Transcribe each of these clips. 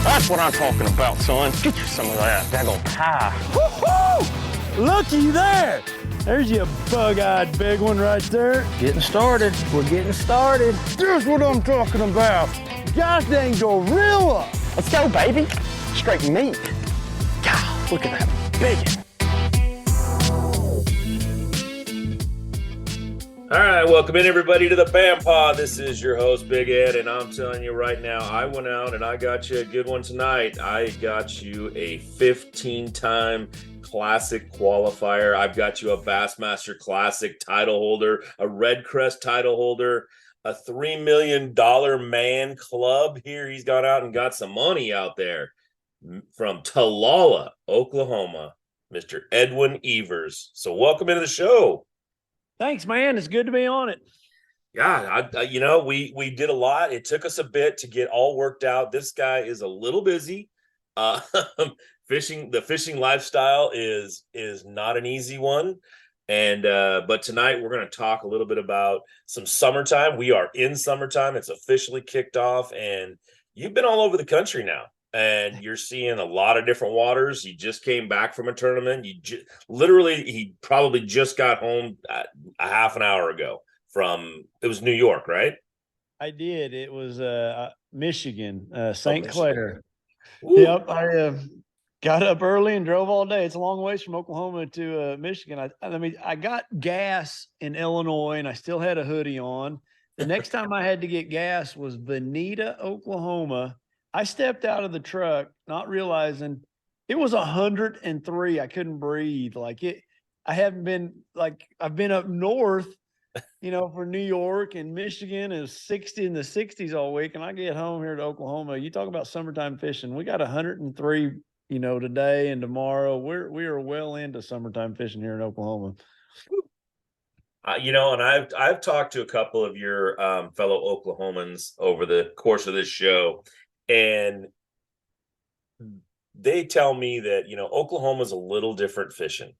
That's what I'm talking about, son. Get you some of that daggone pie. Woo-hoo! Looky there. There's your bug-eyed big one right there. Getting started. We're getting started. Here's what I'm talking about. Gosh dang gorilla. Let's go, baby. Straight meat. God, look at that big one. All right, welcome in everybody to the BAM Pod. This is your host, Big Ed, and I'm telling you right now, I went out and I got you a good one tonight. I got you a 15-time Classic qualifier. I've got you a Bassmaster Classic title holder, a Red Crest title holder, a $3 million man club here. He's gone out and got some money out there from Talala, Oklahoma, Mr. Edwin Evers. So welcome into the show. Thanks, man. It's good to be on it. Yeah, we did a lot. It took us a bit to get all worked out. This guy is a little busy. The fishing lifestyle is not an easy one. And but tonight we're going to talk a little bit about some summertime. We are in summertime. It's officially kicked off, and you've been all over the country now. And you're seeing a lot of different waters. You just came back from a tournament. He probably just got home a half an hour ago it was New York, right? I did. It was Michigan, St. Clair. Ooh. Yep. I got up early and drove all day. It's a long ways from Oklahoma to Michigan. I got gas in Illinois, and I still had a hoodie on. The next time I had to get gas was Veneta, Oklahoma. I stepped out of the truck, not realizing it was 103. I couldn't breathe. I've been up north, for New York, and Michigan is 60 in the 60s all week. And I get home here to Oklahoma. You talk about summertime fishing. We got 103, today and tomorrow. We are well into summertime fishing here in Oklahoma. And I've talked to a couple of your fellow Oklahomans over the course of this show. And they tell me that, Oklahoma is a little different fishing.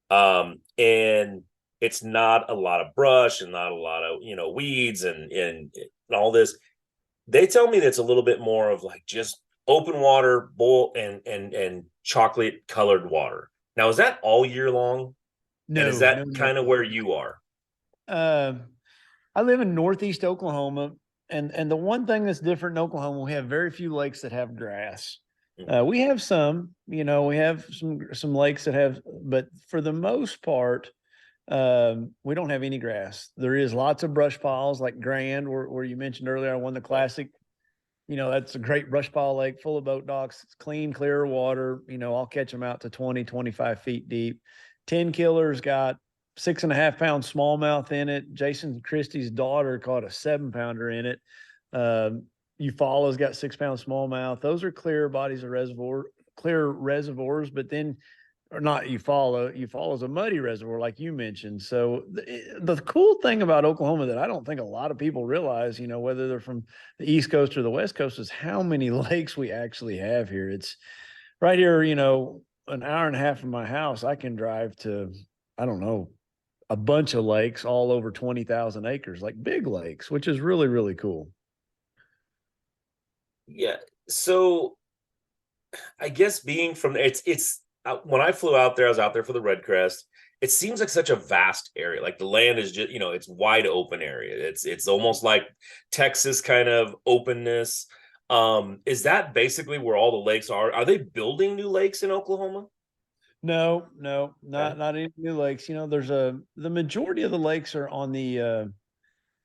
And it's not a lot of brush and not a lot of, weeds and all this. They tell me that's a little bit more of like just open water, bowl and chocolate colored water. Now, is that all year long? No. And is that kind of where you are? I live in Northeast Oklahoma. And the one thing that's different in Oklahoma, we have very few lakes that have grass. We have some, we have some lakes that have, but for the most part, we don't have any grass. There is lots of brush piles like Grand, where you mentioned earlier, I won the Classic. That's a great brush pile lake full of boat docks. It's clean, clear water. I'll catch them out to 20, 25 feet deep. 10 Killer's got 6.5 pound smallmouth in it. Jason Christie's daughter caught a 7-pounder in it. U.S.A.'s got 6-pound smallmouth. Those are clear bodies of clear reservoirs, but then, or not U.S.A. U.S.A. is a muddy reservoir, like you mentioned. So the cool thing about Oklahoma that I don't think a lot of people realize, whether they're from the East Coast or the West Coast, is how many lakes we actually have here. It's right here, an hour and a half from my house. I can drive to, I don't know, a bunch of lakes all over 20,000 acres, like big lakes, which is really, really cool. Yeah. So I guess being from there, it's when I flew out there, I was out there for the Red Crest. It seems like such a vast area. Like the land is just, it's wide open area. It's almost like Texas kind of openness. Is that basically where all the lakes are? Are they building new lakes in Oklahoma? No, not any new lakes. The majority of the lakes are on the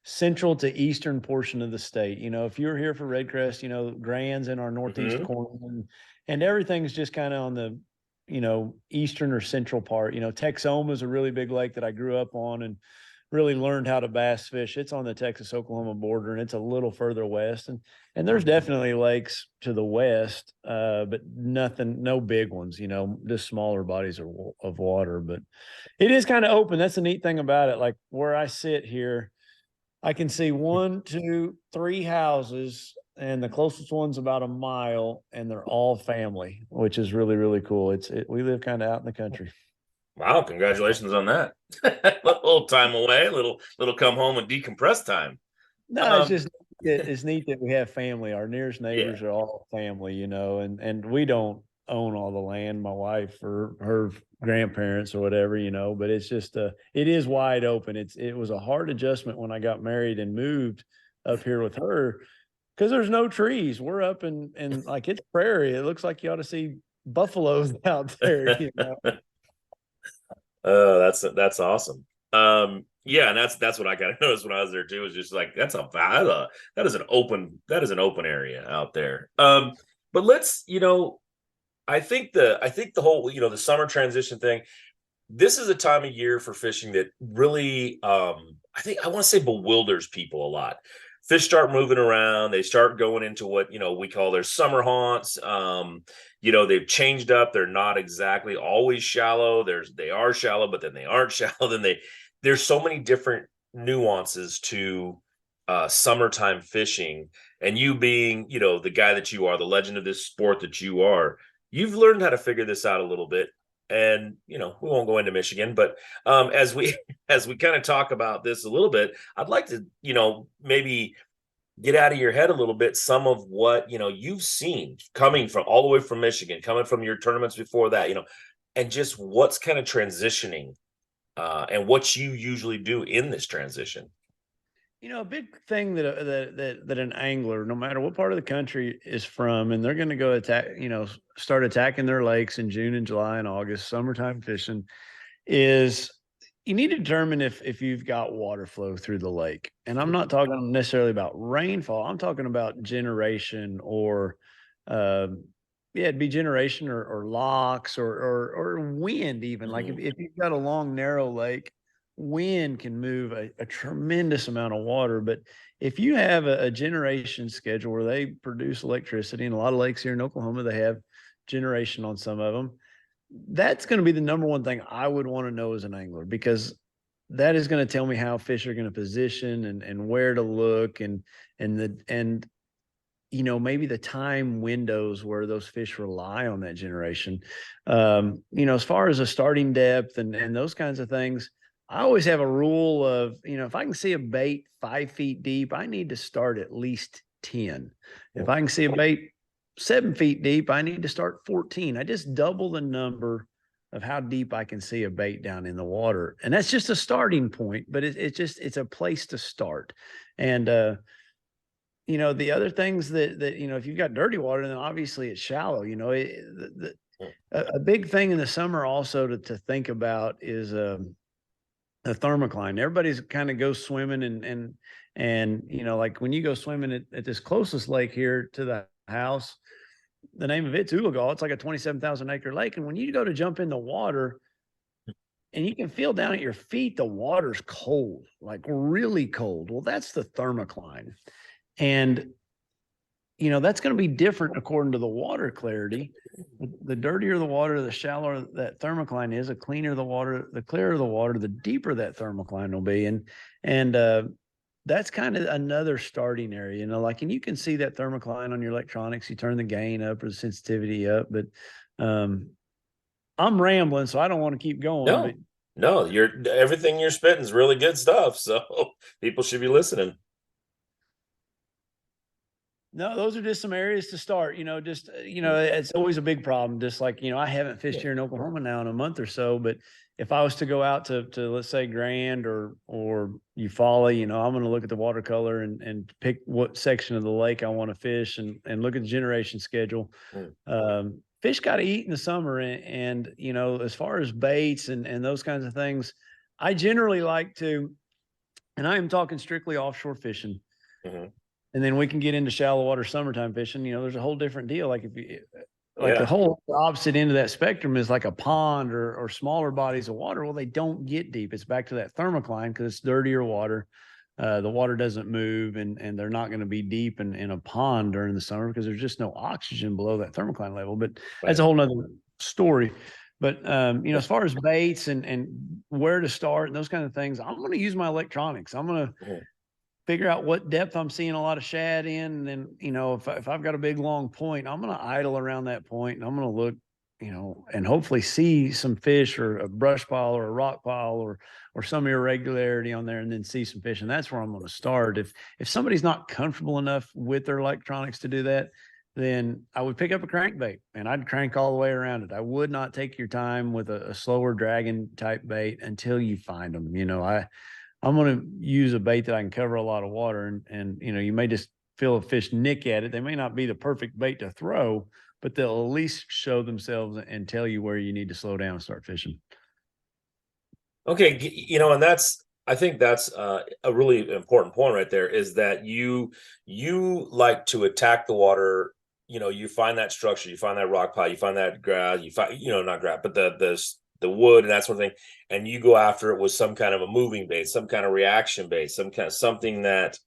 central to eastern portion of the state. If you're here for Red Crest, Grand's in our northeast corner, and everything's just kind of on the, eastern or central part. Texoma is a really big lake that I grew up on and really learned how to bass fish. It's on the Texas-Oklahoma border, and it's a little further west. And there's definitely lakes to the west, but no big ones, just smaller bodies of water. But it is kind of open. That's the neat thing about it. Like where I sit here, I can see 1, 2, 3 houses, and the closest one's about a mile, and they're all family, which is really, really cool. We live kind of out in the country. Wow, congratulations on that. A little time away, little come home and decompress time. No, it's just it's neat that we have family. Our nearest neighbors are all family, you know, and we don't own all the land, my wife or her grandparents or whatever, you know, but it's just it is wide open. It was a hard adjustment when I got married and moved up here with her because there's no trees. We're up in like it's prairie. It looks like you ought to see buffaloes out there, you know. Oh, that's awesome. Yeah, and that's what I kind of noticed when I was there too. Is just like that is an open area out there. But let's, I think the whole, the summer transition thing. This is a time of year for fishing that really, I think I want to say bewilders people a lot. Fish start moving around. They start going into what, we call their summer haunts. They've changed up. They're not exactly always shallow. They are shallow, but then they aren't shallow. There's so many different nuances to summertime fishing. And you being, the guy that you are, the legend of this sport that you are, you've learned how to figure this out a little bit. And we won't go into Michigan, but as we kind of talk about this a little bit, I'd like to maybe get out of your head a little bit some of what you've seen coming from all the way from Michigan, coming from your tournaments before that, and just what's kind of transitioning and what you usually do in this transition. A big thing that an angler, no matter what part of the country is from, and they're going to go start attacking their lakes in June and July and August, summertime fishing, is you need to determine if you've got water flow through the lake. And I'm not talking necessarily about rainfall. I'm talking about generation or, it'd be generation or locks or wind even. Like if you've got a long, narrow lake, wind can move a tremendous amount of water. But if you have a generation schedule where they produce electricity, and a lot of lakes here in Oklahoma, they have generation on some of them, that's going to be the number one thing I would want to know as an angler, because that is going to tell me how fish are going to position and where to look and maybe the time windows where those fish rely on that generation. As far as a starting depth and those kinds of things, I always have a rule of, if I can see a bait 5 feet deep, I need to start at least 10. If I can see a bait 7 feet deep, I need to start 14. I just double the number of how deep I can see a bait down in the water. And that's just a starting point, but it's a place to start. And, the other things that if you've got dirty water, then obviously it's shallow. A big thing in the summer also to think about is, the thermocline. Everybody's kind of goes swimming and like when you go swimming at this closest lake here to the house, the name of it's U.S.A. It's like a 27,000 acre lake. And when you go to jump in the water and you can feel down at your feet, the water's cold, like really cold. Well, that's the thermocline. And that's going to be different according to the water clarity. The dirtier the water, the shallower that thermocline is, the cleaner the water, the clearer the water, the deeper that thermocline will be. And that's kind of another starting area, and you can see that thermocline on your electronics. You turn the gain up or the sensitivity up, but I'm rambling, so I don't want to keep going. No, everything you're spitting is really good stuff. So people should be listening. No, those are just some areas to start, it's always a big problem. Just like, I haven't fished here in Oklahoma now in a month or so, but if I was to go out to let's say Grand or Eufaula, I'm going to look at the watercolor and pick what section of the lake I want to fish and look at the generation schedule. Fish got to eat in the summer. And as far as baits and those kinds of things, I generally like to, and I am talking strictly offshore fishing. And then we can get into shallow water summertime fishing. There's a whole different deal. Like the whole opposite end of that spectrum is like a pond or smaller bodies of water. Well, they don't get deep. It's back to that thermocline because it's dirtier water. The water doesn't move and they're not going to be deep in a pond during the summer because there's just no oxygen below that thermocline level. But that's a whole nother story. But, as far as baits and where to start and those kind of things, I'm going to use my electronics. I'm going to figure out what depth I'm seeing a lot of shad in. And then, if I've got a big long point, I'm going to idle around that point and I'm going to look and hopefully see some fish or a brush pile or a rock pile or some irregularity on there, and then see some fish. And that's where I'm going to start. If somebody's not comfortable enough with their electronics to do that, then I would pick up a crankbait and I'd crank all the way around it. I would not take your time with a slower dragging type bait until you find them. I'm going to use a bait that I can cover a lot of water, and you may just feel a fish nick at it. They may not be the perfect bait to throw, but they'll at least show themselves and tell you where you need to slow down and start fishing. Okay, and I think that's a really important point right there, is that you like to attack the water. You find that structure, you find that rock pile, you find that grass, you find, not grass, but the wood and that sort of thing, and you go after it with some kind of a moving bait, some kind of reaction bait, something that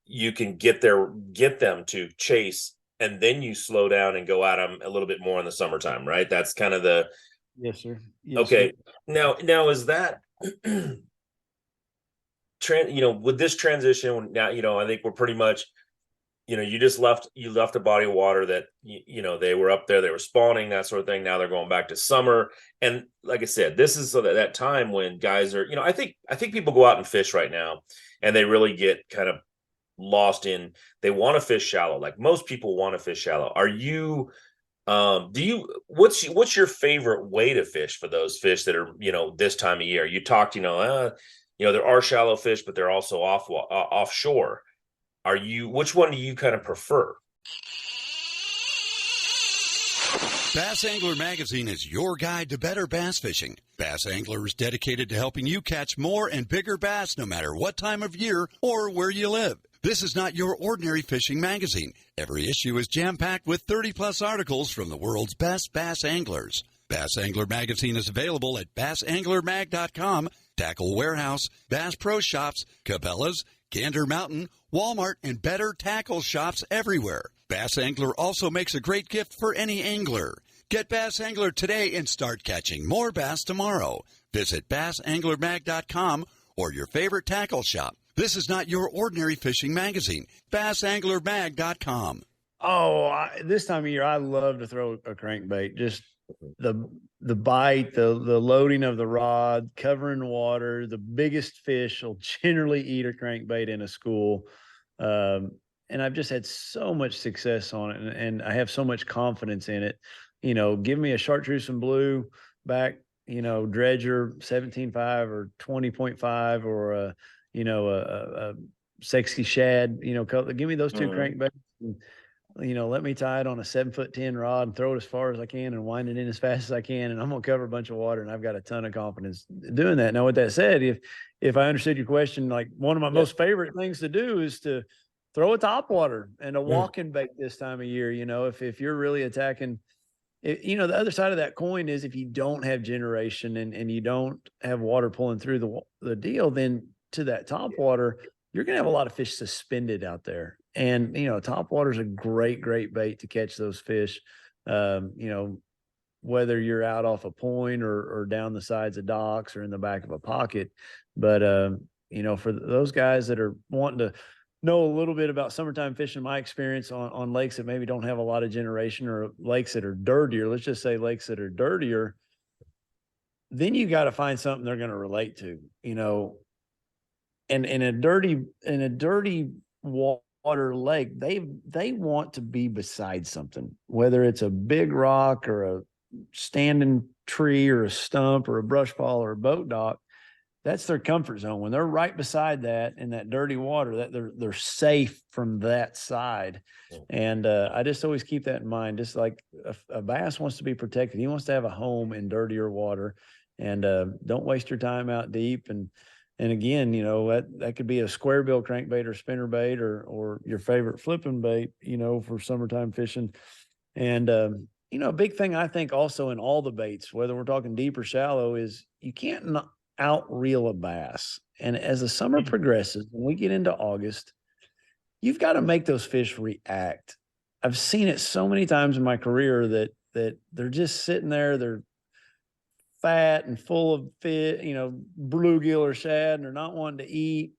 you can get them to chase, and then you slow down and go at them a little bit more in the summertime, right? That's kind of the Yes, sir. Yes, okay. Sir. Now is that with this transition now, I think we're pretty much, you left a body of water that, they were up there, they were spawning, that sort of thing. Now they're going back to summer. And like I said, this is so that time when guys are, I think people go out and fish right now and they really get kind of lost in, they want to fish shallow. Like most people want to fish shallow. Are you, what's your favorite way to fish for those fish that are, this time of year? You talked, there are shallow fish, but they're also offshore. Which one do you kind of prefer? Bass Angler Magazine is your guide to better bass fishing. Bass Angler is dedicated to helping you catch more and bigger bass no matter what time of year or where you live. This is not your ordinary fishing magazine. Every issue is jam-packed with 30-plus articles from the world's best bass anglers. Bass Angler Magazine is available at bassanglermag.com, Tackle Warehouse, Bass Pro Shops, Cabela's, Gander Mountain, Walmart, and better tackle shops everywhere. Bass Angler also makes a great gift for any angler. Get Bass Angler today and start catching more bass tomorrow. Visit bassanglermag.com or your favorite tackle shop. This is not your ordinary fishing magazine. bassanglermag.com. This time of year, I love to throw a crankbait. Just the bite, the loading of the rod, covering water. The biggest fish will generally eat a crankbait in a school. And I've just had so much success on it, and I have so much confidence in it. Give me a chartreuse and blue back, dredger 17.5 or 20.5 or a sexy shad, give me those two crankbaits and, let me tie it on a 7'10" rod and throw it as far as I can and wind it in as fast as I can. And I'm going to cover a bunch of water, and I've got a ton of confidence doing that. Now, with that said, if I understood your question, like one of my most favorite things to do is to throw a topwater and a walking bait this time of year. If you're really attacking, the other side of that coin is if you don't have generation and you don't have water pulling through the deal, then to that topwater, you're going to have a lot of fish suspended out there. And, topwater is a great, great bait to catch those fish. Whether you're out off a point or down the sides of docks or in the back of a pocket. But, for those guys that are wanting to know a little bit about summertime fishing, my experience on lakes that maybe don't have a lot of generation or lakes that are dirtier, let's just say lakes that are dirtier, then you got to find something they're going to relate to, and in a dirty water lake, they want to be beside something, whether it's a big rock or a standing tree or a stump or a brush pile or a boat dock. That's their comfort zone. When they're right beside that in that dirty water, that they're safe from that side. And I just always keep that in mind. Just like a bass wants to be protected, he wants to have a home in dirtier water. And don't waste your time out deep. And again, that could be a square bill crankbait or spinner bait or your favorite flipping bait, for summertime fishing. And a big thing I think also in all the baits, whether we're talking deep or shallow, is you can't out reel a bass. And as the summer progresses, when we get into August, you've got to make those fish react. I've seen it so many times in my career that they're just sitting there, they're fat and full of fish, bluegill or shad, and they're not wanting to eat.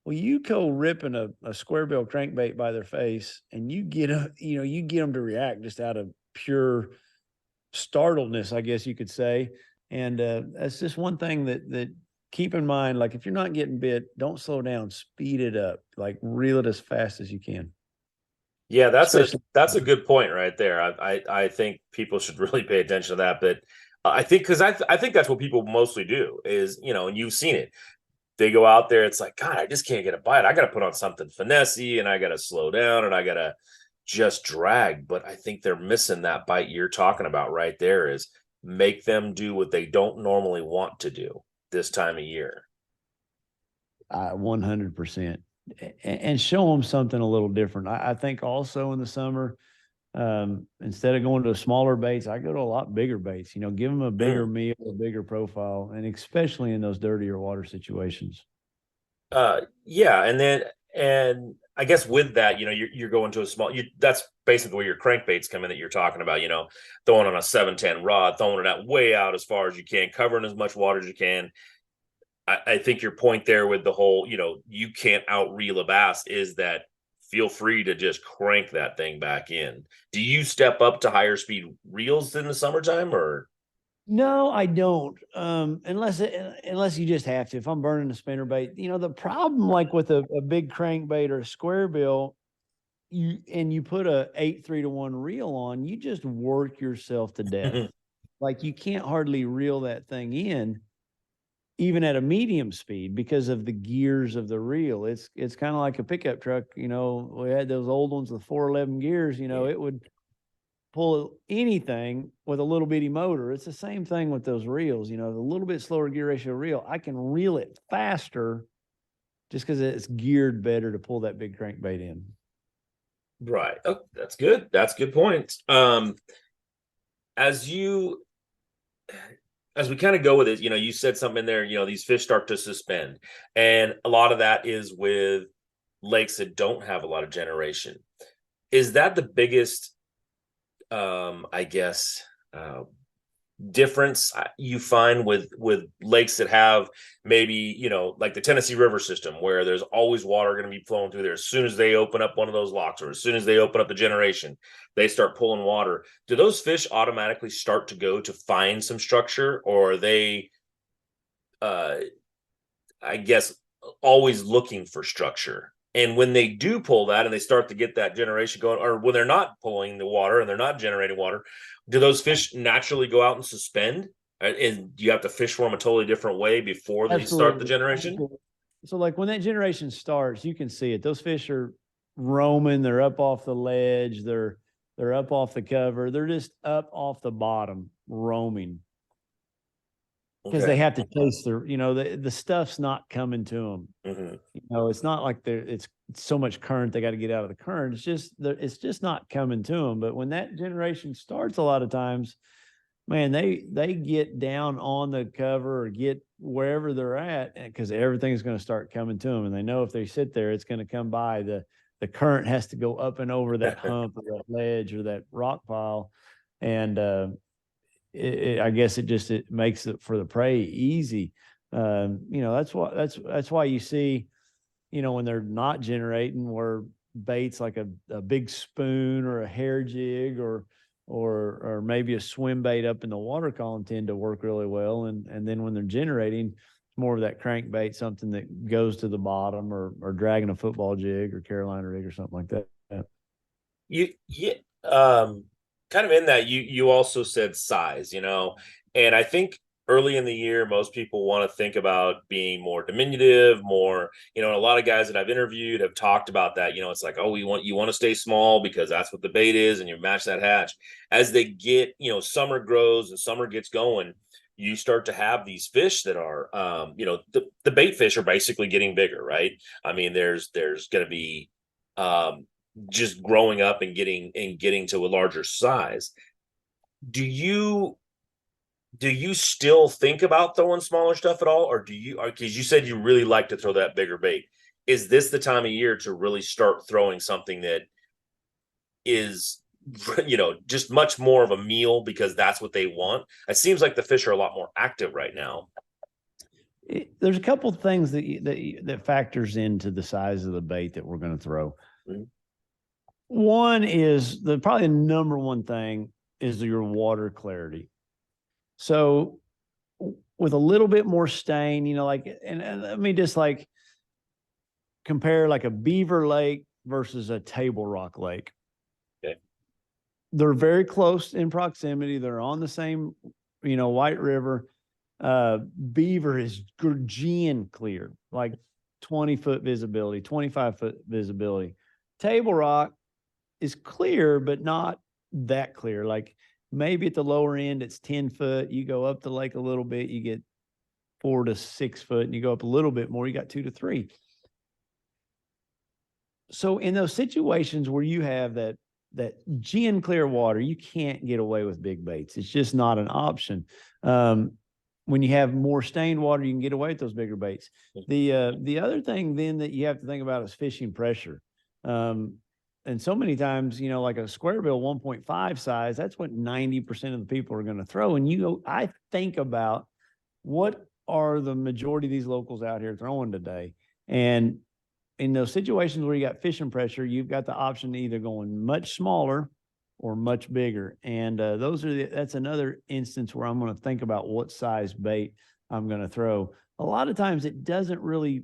Well, you go ripping a square bill crankbait by their face, and you get them to react just out of pure startledness, I guess you could say. And that's just one thing that keep in mind. Like, if you're not getting bit, don't slow down, speed it up, like reel it as fast as you can. Yeah, Especially- that's a good point right there. I think people should really pay attention to that. But I think because I think that's what people mostly do is, and you've seen it. They go out there, it's like, God, I just can't get a bite. I got to put on something finessey, and I got to slow down, and I got to just drag. But I think they're missing that bite you're talking about right there, is make them do what they don't normally want to do this time of year. 100%. And show them something a little different. I think also in the summer, instead of going to smaller baits, I go to a lot bigger baits. Give them a bigger meal, a bigger profile, and especially in those dirtier water situations. Yeah, and I guess with that, you're going to a small. That's basically where your crankbaits come in that you're talking about. Throwing on a 710 rod, throwing it out way out as far as you can, covering as much water as you can. I think your point there with the whole, you can't out reel a bass is that feel free to just crank that thing back in. Do you step up to higher speed reels in the summertime, or? No, I don't. Unless you just have to. If I'm burning a spinnerbait, the problem, like with a big crankbait or a square bill, you put a 8-3-1 reel on, you just work yourself to death. Like, you can't hardly reel that thing in, even at a medium speed, because of the gears of the reel. It's kind of like a pickup truck. We had those old ones with 411 gears. It would pull anything with a little bitty motor. It's the same thing with those reels. The little bit slower gear ratio reel, I can reel it faster just because it's geared better to pull that big crankbait in. Right. Oh, that's good. That's good point. As we kind of go with it, you said something in there, these fish start to suspend. And a lot of that is with lakes that don't have a lot of generation. Is that the biggest, difference you find with lakes that have maybe, like the Tennessee River system, where there's always water going to be flowing through there? As soon as they open up one of those locks, or as soon as they open up the generation, they start pulling water. Do those fish automatically start to go to find some structure, or are they, always looking for structure? And when they do pull that and they start to get that generation going, or when they're not pulling the water and they're not generating water, do those fish naturally go out and suspend? And you have to fish for them a totally different way before they start the generation? Absolutely. So, like, when that generation starts, you can see it. Those fish are roaming. They're up off the ledge. They're up off the cover. They're just up off the bottom, roaming. Because they have to taste the stuff's not coming to them. It's not like it's so much current they got to get out of the current. It's just not coming to them. But when that generation starts, a lot of times, man, they get down on the cover or get wherever they're at, because everything's going to start coming to them, and they know if they sit there, it's going to come by. The current has to go up and over that hump or that ledge or that rock pile, and I guess it makes it for the prey easy. That's why you see, when they're not generating, where baits like a big spoon or a hair jig or maybe a swim bait up in the water column tend to work really well. And then when they're generating, it's more of that crankbait, something that goes to the bottom, or dragging a football jig or Carolina rig or something like that. Kind of in that, you also said size, and I think early in the year, most people want to think about being more diminutive, more, and a lot of guys that I've interviewed have talked about that. It's like, oh, you want to stay small because that's what the bait is, and you match that hatch. As they get, summer grows and summer gets going, you start to have these fish that are, the bait fish are basically getting bigger, right? I mean, there's going to be, just growing up and getting to a larger size. Do you still think about throwing smaller stuff at all, or because you said you really like to throw that bigger bait, is this the time of year to really start throwing something that is, just much more of a meal because that's what they want? It seems like the fish are a lot more active right now. There's a couple of things that factors into the size of the bait that we're going to throw. One is probably the number one thing is your water clarity. So with a little bit more stain, like, and let me just like compare like a beaver lake versus a table rock lake. Okay. They're very close in proximity. They're on the same, White River. Beaver is Gurgian clear, like 20-foot visibility, 25-foot visibility. Table rock is clear, but not that clear. Like maybe at the lower end, it's 10 foot. You go up the lake a little bit, you get 4 to 6 foot, and you go up a little bit more, you got 2 to 3. So in those situations where you have that gin clear water, you can't get away with big baits. It's just not an option. When you have more stained water, you can get away with those bigger baits. The other thing then that you have to think about is fishing pressure. And so many times, like a square bill 1.5 size, that's what 90% of the people are going to throw. And I think about what are the majority of these locals out here throwing today. And in those situations where you got fishing pressure, you've got the option to either going much smaller or much bigger. And that's another instance where I'm going to think about what size bait I'm going to throw. A lot of times it doesn't really,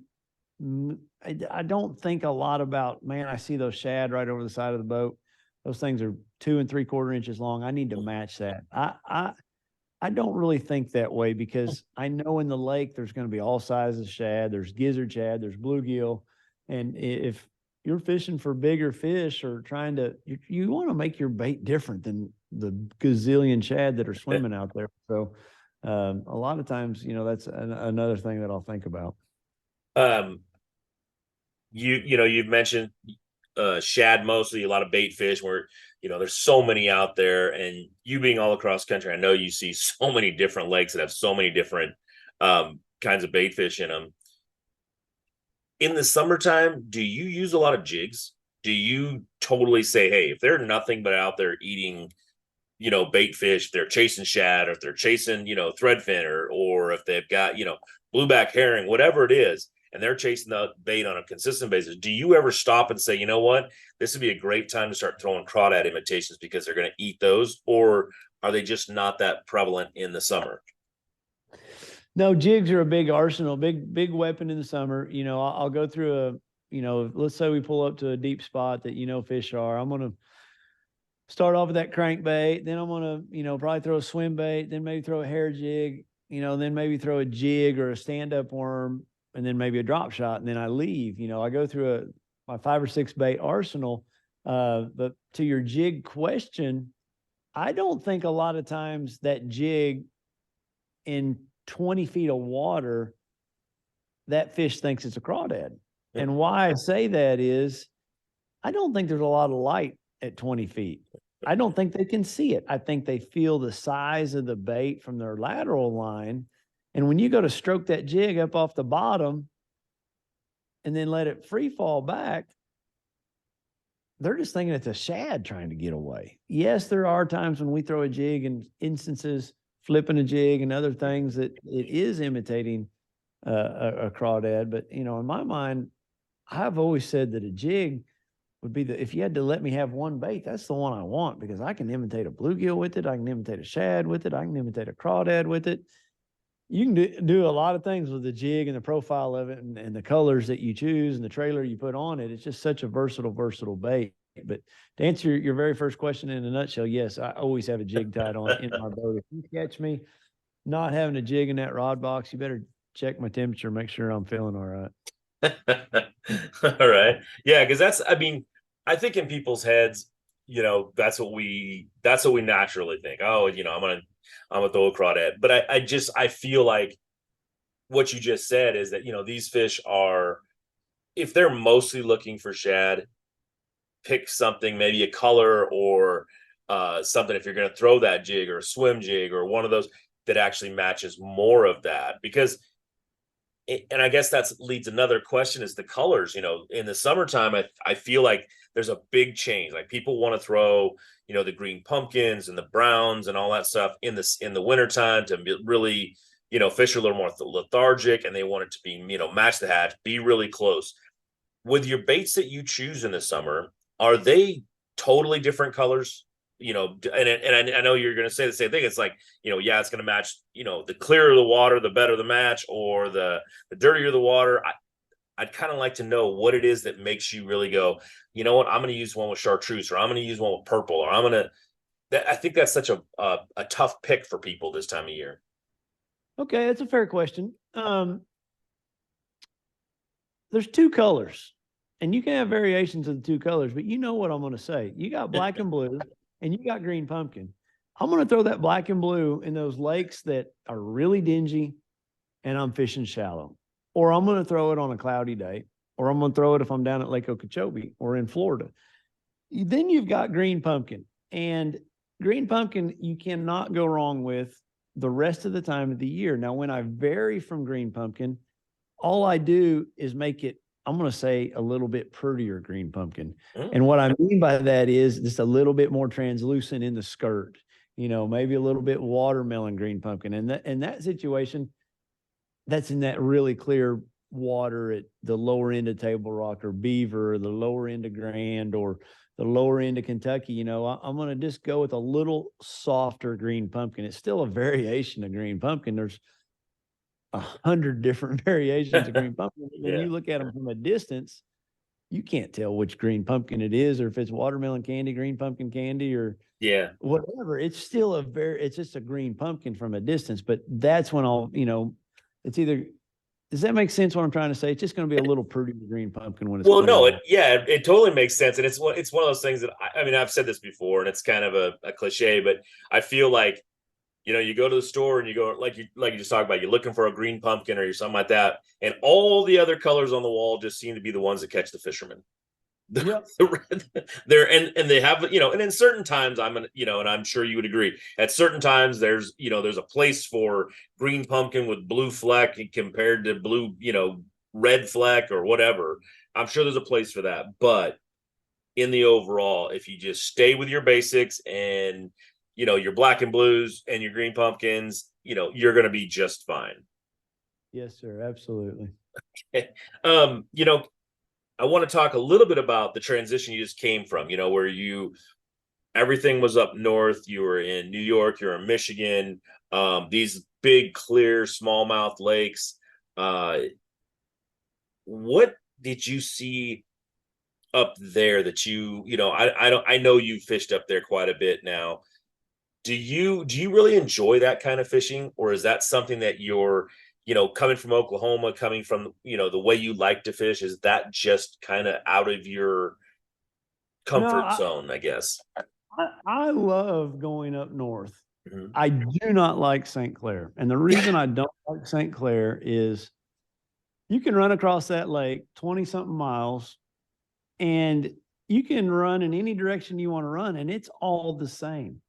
I don't think a lot about, man, I see those shad right over the side of the boat. Those things are 2 3/4 inches long. I need to match that. I don't really think that way because I know in the lake there's going to be all sizes of shad. There's gizzard shad, there's bluegill. And if you're fishing for bigger fish or trying to, you want to make your bait different than the gazillion shad that are swimming out there. So a lot of times, that's another thing that I'll think about. You've mentioned shad mostly, a lot of bait fish where, there's so many out there, and you being all across country, I know you see so many different lakes that have so many different kinds of bait fish in them. In the summertime, do you use a lot of jigs? Do you totally say, hey, if they're nothing but out there eating, bait fish, they're chasing shad, or if they're chasing, threadfin, or if they've got, blueback herring, whatever it is, and they're chasing the bait on a consistent basis, do you ever stop and say, you know what, this would be a great time to start throwing crawdad imitations because they're going to eat those? Or are they just not that prevalent in the summer? No, jigs are a big arsenal, big weapon in the summer. I'll go through let's say we pull up to a deep spot that, fish are. I'm going to start off with that crankbait. Then I'm going to, probably throw a swim bait, then maybe throw a hair jig, then maybe throw a jig or a stand-up worm, and then maybe a drop shot. And then I leave. I go through my 5 or 6 bait arsenal. But to your jig question, I don't think a lot of times that jig in 20 feet of water, that fish thinks it's a crawdad. Yeah. And why I say that is I don't think there's a lot of light at 20 feet. I don't think they can see it. I think they feel the size of the bait from their lateral line. And when you go to stroke that jig up off the bottom and then let it free fall back, they're just thinking it's a shad trying to get away. Yes, there are times when we throw a jig and instances flipping a jig and other things that it is imitating a crawdad. But, in my mind, I've always said that a jig would be if you had to let me have one bait, that's the one I want, because I can imitate a bluegill with it. I can imitate a shad with it. I can imitate a crawdad with it. You can do a lot of things with the jig and the profile of it and the colors that you choose and the trailer you put on it. It's just such a versatile bait. But to answer your very first question in a nutshell, yes, I always have a jig tied on in my boat. If you catch me not having a jig in that rod box, you better check my temperature, make sure I'm feeling all right. All right. Yeah, because I think in people's heads, that's what we naturally think. Oh, I'm gonna throw a crawdad. But I feel like what you just said is that, these fish are, if they're mostly looking for shad, pick something, maybe a color or something, if you're going to throw that jig or a swim jig or one of those that actually matches more of that. Because, and I guess that leads another question, is the colors. In the summertime, I feel like there's a big change. Like people want to throw, the green pumpkins and the browns and all that stuff in the wintertime to really, fish are a little more lethargic, and they want it to be, match the hatch, be really close. With your baits that you choose in the summer, are they totally different colors? and I know you're going to say the same thing. It's like, yeah, it's going to match, the clearer the water, the better the match, or the dirtier the water. I'd kind of like to know what it is that makes you really go, you know what, I'm going to use one with chartreuse, or I'm going to use one with purple, or I think that's such a tough pick for people this time of year. Okay, that's a fair question. There's two colors, and you can have variations of the two colors, but you know what I'm going to say. You got black and blue, and you got green pumpkin. I'm going to throw that black and blue in those lakes that are really dingy, and I'm fishing shallow. Or I'm going to throw it on a cloudy day, or I'm going to throw it if I'm down at Lake Okeechobee or in Florida. Then you've got green pumpkin, and green pumpkin you cannot go wrong with the rest of the time of the year. Now, when I vary from green pumpkin, all I do is make it, I'm going to say, a little bit prettier green pumpkin. And what I mean by that is just a little bit more translucent in the skirt, maybe a little bit watermelon green pumpkin. And in that situation, that's in that really clear water at the lower end of Table Rock or Beaver, or the lower end of Grand, or the lower end of Kentucky. I'm going to just go with a little softer green pumpkin. It's still a variation of green pumpkin. There's 100 different variations of green pumpkin. When you look at them from a distance, you can't tell which green pumpkin it is, or if it's watermelon candy, green pumpkin candy, or whatever. It's still it's just a green pumpkin from a distance. But that's when it's either, does that make sense what I'm trying to say? It's just going to be a little prettier green pumpkin when it's it totally makes sense. And it's one of those things that I've said this before, and it's kind of a cliche, but I feel like, you go to the store and you go, like you just talked about, you're looking for a green pumpkin or something like that, and all the other colors on the wall just seem to be the ones that catch the fisherman. Yep. And they have, and in certain times and I'm sure you would agree, at certain times there's a place for green pumpkin with blue fleck compared to blue, red fleck or whatever. I'm sure there's a place for that. But in the overall, if you just stay with your basics and, your black and blues and your green pumpkins, you're going to be just fine. Yes, sir. Absolutely. Okay. I want to talk a little bit about the transition you just came from, where everything was up north. You were in New York, you're in Michigan, these big, clear smallmouth lakes. What did you see up there that I know you fished up there quite a bit now. Do you really enjoy that kind of fishing, or is that something that you're, coming from Oklahoma, coming from, the way you like to fish, is that just kind of out of your comfort zone, I guess? I love going up north. Mm-hmm. I do not like St. Clair. And the reason I don't like St. Clair is you can run across that lake 20 something miles, and you can run in any direction you want to run, and it's all the same.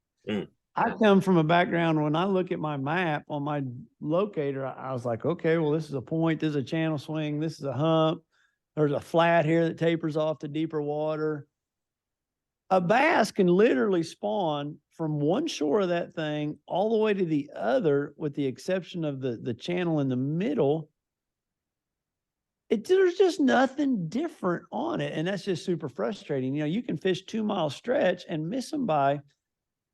I come from a background, when I look at my map on my locator, I was like, okay, well, this is a point, this is a channel swing, this is a hump, there's a flat here that tapers off to deeper water. A bass can literally spawn from one shore of that thing all the way to the other, with the exception of the channel in the middle. There's just nothing different on it, and that's just super frustrating. You can fish 2 mile stretch and miss them by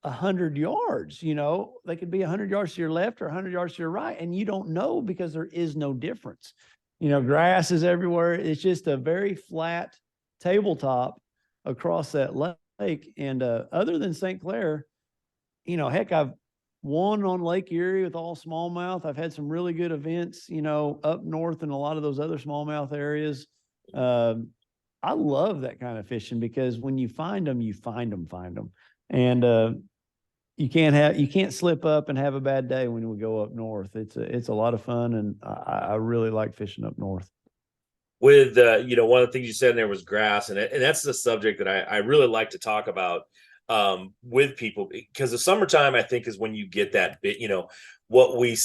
100 yards. They could be 100 yards to your left or 100 yards to your right, and you don't know, because there is no difference. Grass is everywhere. It's just a very flat tabletop across that lake. And other than St. Clair, heck, I've won on Lake Erie with all smallmouth. I've had some really good events, up north in a lot of those other smallmouth areas. I love that kind of fishing, because when you find them, you find them. And you can't slip up and have a bad day when we go up north. It's a lot of fun, and I really like fishing up north. With one of the things you said in there was grass, and that's the subject that I really like to talk about with people, because the summertime, I think, is when you get that bit. What we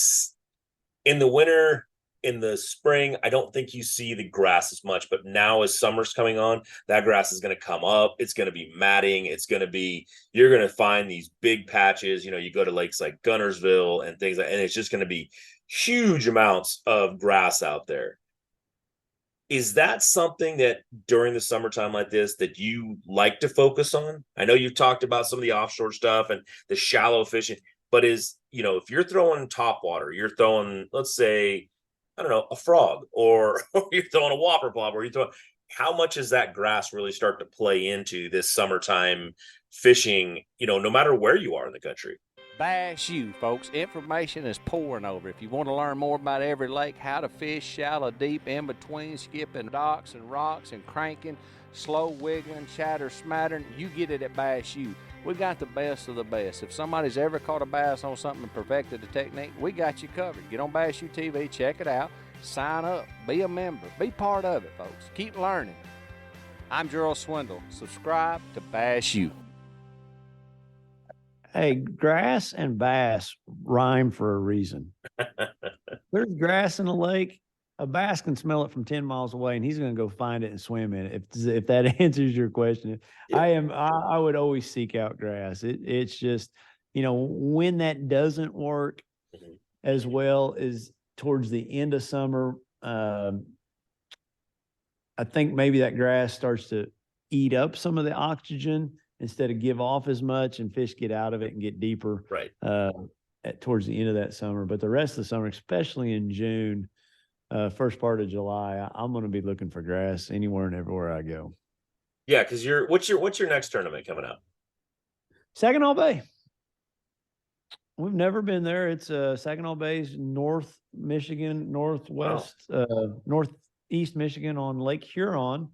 in the winter, in the spring, I don't think you see the grass as much, but now as summer's coming on, that grass is going to come up. It's going to be matting. You're going to find these big patches. You go to lakes like Gunnersville and things and it's just going to be huge amounts of grass out there. Is that something that during the summertime like this that you like to focus on? I know you've talked about some of the offshore stuff and the shallow fishing, but if you're throwing top water, you're throwing, let's say, I don't know, a frog, or, or you're throwing a whopper plop, or how much does that grass really start to play into this summertime fishing, no matter where you are in the country? Bass U, folks. Information is pouring over. If you want to learn more about every lake, how to fish shallow, deep, in between, skipping docks and rocks and cranking, slow wiggling, chatter, smattering, you get it at Bass U. We got the best of the best. If somebody's ever caught a bass on something and perfected the technique, we got you covered. Get on Bass U TV, check it out, sign up, be a member, be part of it, folks. Keep learning. I'm Gerald Swindle. Subscribe to Bass U. Hey, grass and bass rhyme for a reason. There's grass in the lake. A bass can smell it from 10 miles away, and he's going to go find it and swim in it. If that answers your question, Yeah. I would always seek out grass. It's just, when that doesn't work as well as towards the end of summer, I think maybe that grass starts to eat up some of the oxygen instead of give off as much, and fish get out of it and get deeper Right. towards the end of that summer. But the rest of the summer, especially in June, first part of July, I'm going to be looking for grass anywhere and everywhere I go. Yeah, because what's your next tournament coming up? Saginaw Bay. We've never been there. It's Saginaw Bay's North Michigan, northeast Michigan on Lake Huron.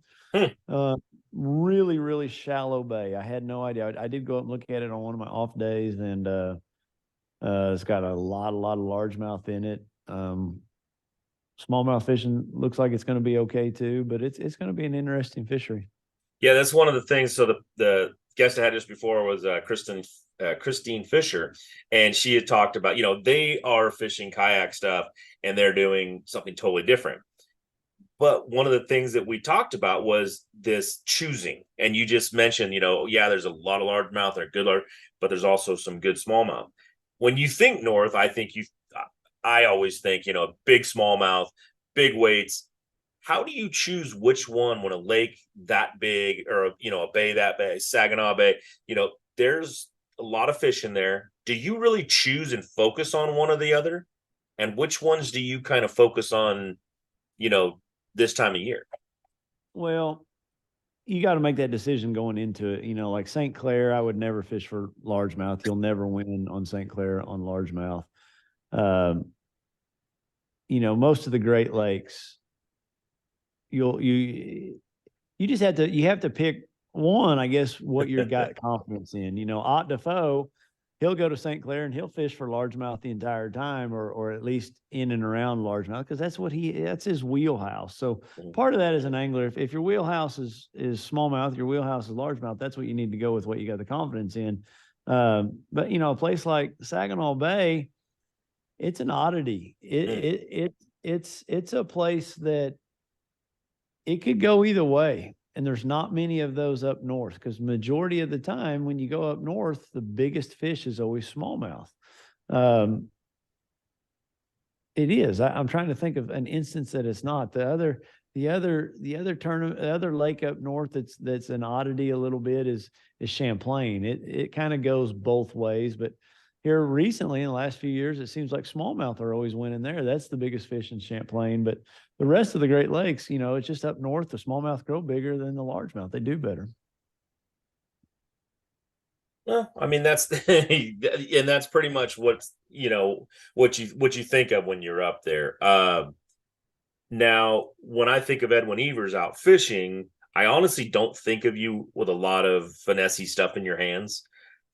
Really, really shallow bay. I had no idea. I did go up and look at it on one of my off days, and it's got a lot of largemouth in it. Smallmouth fishing looks like it's going to be okay too, but it's going to be an interesting fishery. Yeah, that's one of the things. So the guest I had just before was Christine Fisher, and she had talked about, they are fishing kayak stuff and they're doing something totally different. But one of the things that we talked about was this choosing. And you just mentioned, there's a lot of largemouth and good large, but there's also some good smallmouth. When you think north, I always think, big smallmouth, big weights. How do you choose which one when a lake that big, or, a bay that big, Saginaw Bay, there's a lot of fish in there. Do you really choose and focus on one or the other? And which ones do you kind of focus on, this time of year? Well, you got to make that decision going into it. Like St. Clair, I would never fish for largemouth. You'll never win on St. Clair on largemouth. Most of the Great Lakes, you have to pick one, I guess, what you got confidence in. Ott Defoe, he'll go to St. Clair and he'll fish for largemouth the entire time, or at least in and around largemouth, because that's his wheelhouse. So part of that as an angler, if your wheelhouse is smallmouth, your wheelhouse is largemouth, that's what you need to go with, what you got the confidence in. But a place like Saginaw Bay, it's an oddity. It's a place that it could go either way. And there's not many of those up north, because majority of the time when you go up north, the biggest fish is always smallmouth. It is. I'm trying to think of an instance that it's not. The other tournament, the other lake up north that's an oddity a little bit is Champlain. It kind of goes both ways, but here recently in the last few years, it seems like smallmouth are always winning there. That's the biggest fish in Champlain. But the rest of the Great Lakes, it's just up north. The smallmouth grow bigger than the largemouth. They do better. Well, I mean, that's and that's pretty much what you think of when you're up there. Now, when I think of Edwin Evers out fishing, I honestly don't think of you with a lot of finesse stuff in your hands.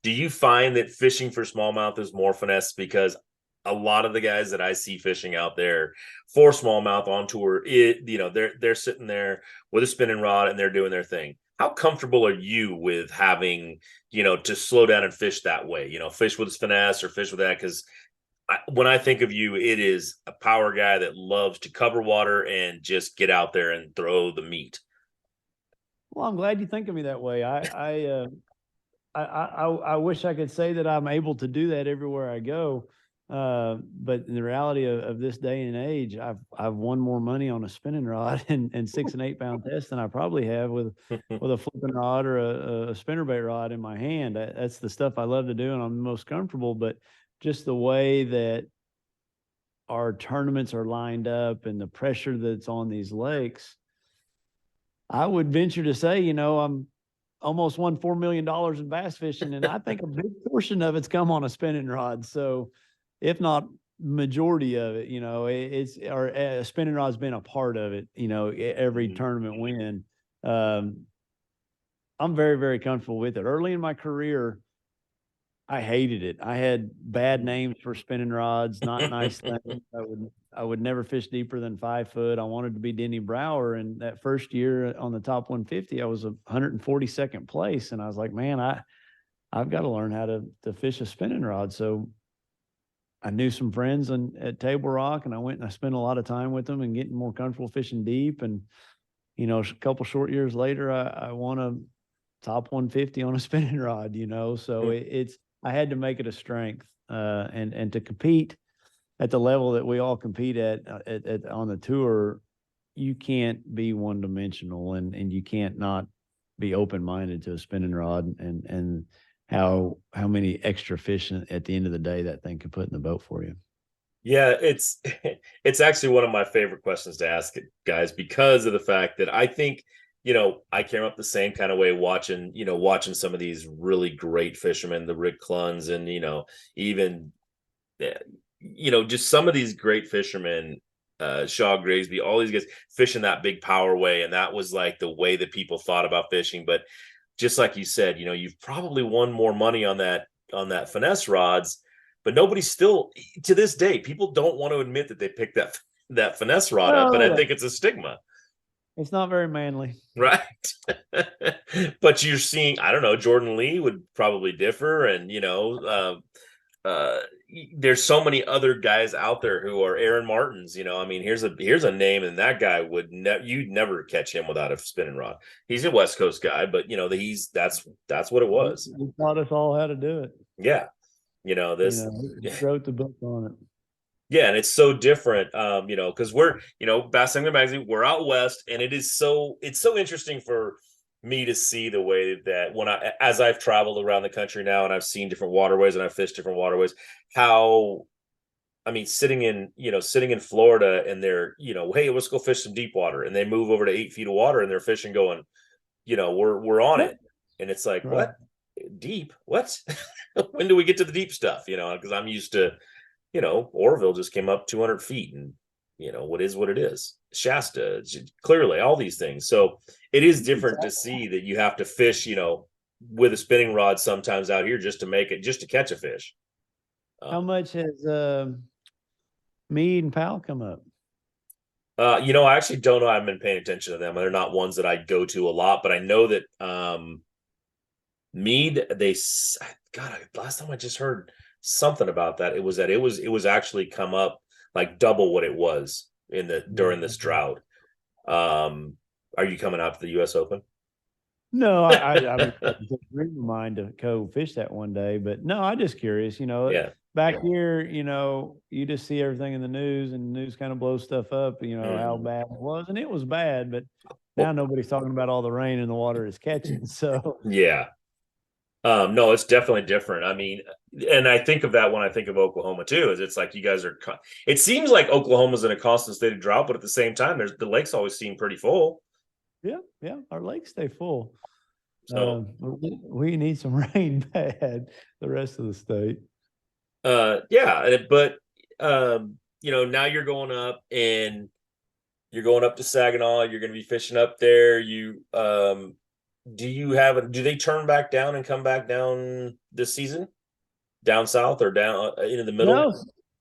Do you find that fishing for smallmouth is more finesse? Because a lot of the guys that I see fishing out there for smallmouth on tour, they're sitting there with a spinning rod and they're doing their thing. How comfortable are you with having, to slow down and fish that way? Fish with finesse or fish with that? Because when I think of you, it is a power guy that loves to cover water and just get out there and throw the meat. Well, I'm glad you think of me that way. I wish I could say that I'm able to do that everywhere I go. But in the reality of this day and age, I've won more money on a spinning rod and 6 and 8 pound test than I probably have with a flipping rod or a spinnerbait rod in my hand. That's the stuff I love to do and I'm most comfortable. But just the way that our tournaments are lined up and the pressure that's on these lakes, I would venture to say, I'm almost won $4 million in bass fishing, and I think a big portion of it's come on a spinning rod. So, if not majority of it, it's or a spinning rod's been a part of it. Every tournament win. I'm very, very comfortable with it. Early in my career, I hated it. I had bad names for spinning rods, not nice things. I would never fish deeper than 5 foot. I wanted to be Denny Brower. And that first year on the top 150, I was 142nd place. And I was like, man, I've got to learn how to fish a spinning rod. So I knew some friends at Table Rock, and I went and I spent a lot of time with them and getting more comfortable fishing deep. And, a couple short years later, I won a top 150 on a spinning rod, so I had to make it a strength, and to compete at the level that we all compete at on the tour, you can't be one dimensional, and you can't not be open minded to a spinning rod and how many extra fish at the end of the day that thing can put in the boat for you. Yeah, it's actually one of my favorite questions to ask guys, because of the fact that I think, I came up the same kind of way watching some of these really great fishermen, the Rick Cluns, and, even, just some of these great fishermen, Shaw Grigsby, all these guys fishing that big power way. And that was like the way that people thought about fishing. But just like you said, you've probably won more money on that finesse rods, but nobody still, to this day, people don't want to admit that they picked that finesse rod up. And I think it's a stigma. It's not very manly. Right. But you're seeing, I don't know, Jordan Lee would probably differ. And, there's so many other guys out there who are Aaron Martins, here's a name, and that guy you'd never catch him without a spinning rod. He's a West Coast guy, but that's what it was. He taught us all how to do it. Yeah. He wrote the book on it. Yeah, and it's so different, because we're, Bass Angler Magazine, we're out west, and it's so interesting for me to see the way that as I've traveled around the country now, and I've seen different waterways and I've fished different waterways, sitting in Florida, and they're, hey, let's go fish some deep water, and they move over to 8 feet of water and they're fishing going, we're on it. And it's like, right. What? Deep? What? When do we get to the deep stuff? Because I'm used to, Oroville just came up 200 feet, and what it is. Shasta, clearly, all these things. So it is different to see that you have to fish, with a spinning rod sometimes out here just to catch a fish. How much has Mead and Powell come up? I actually don't know. I haven't been paying attention to them. They're not ones that I go to a lot, but I know that Mead, last time I just heard something about that. It was actually come up like double what it was during this drought. Are you coming out to the U.S. Open? No, I it's a dream of mine to go fish that one day, but no, I'm just curious, Yeah. Back here, you just see everything in the news, and the news kind of blows stuff up, how bad it was. And it was bad, but now nobody's talking about all the rain and the water is catching. So yeah. No, it's definitely different. And I think of that when I think of Oklahoma too, is it's like you guys are, it seems like Oklahoma's in a constant state of drought, but at the same time, the lakes always seem pretty full. Yeah. Our lakes stay full. So we need some rain bad, the rest of the state. Yeah, but now you're going up, and you're going up to Saginaw. You're going to be fishing up there. Do they turn back down and come back down this season? Down south or down into the middle? No,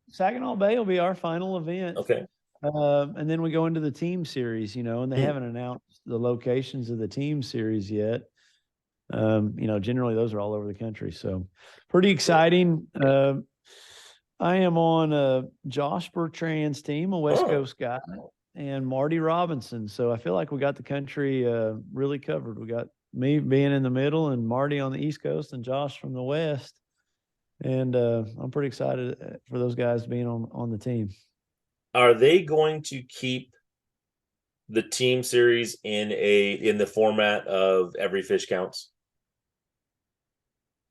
Saginaw Bay will be our final event. Okay. And then we go into the team series, and they haven't announced the locations of the team series yet. Generally those are all over the country. So pretty exciting. I am on Josh Bertrand's team, a West Coast guy, and Marty Robinson. So I feel like we got the country really covered. We got me being in the middle, and Marty on the East Coast, and Josh from the West. And I'm pretty excited for those guys being on the team. Are they going to keep the team series in the format of every fish counts?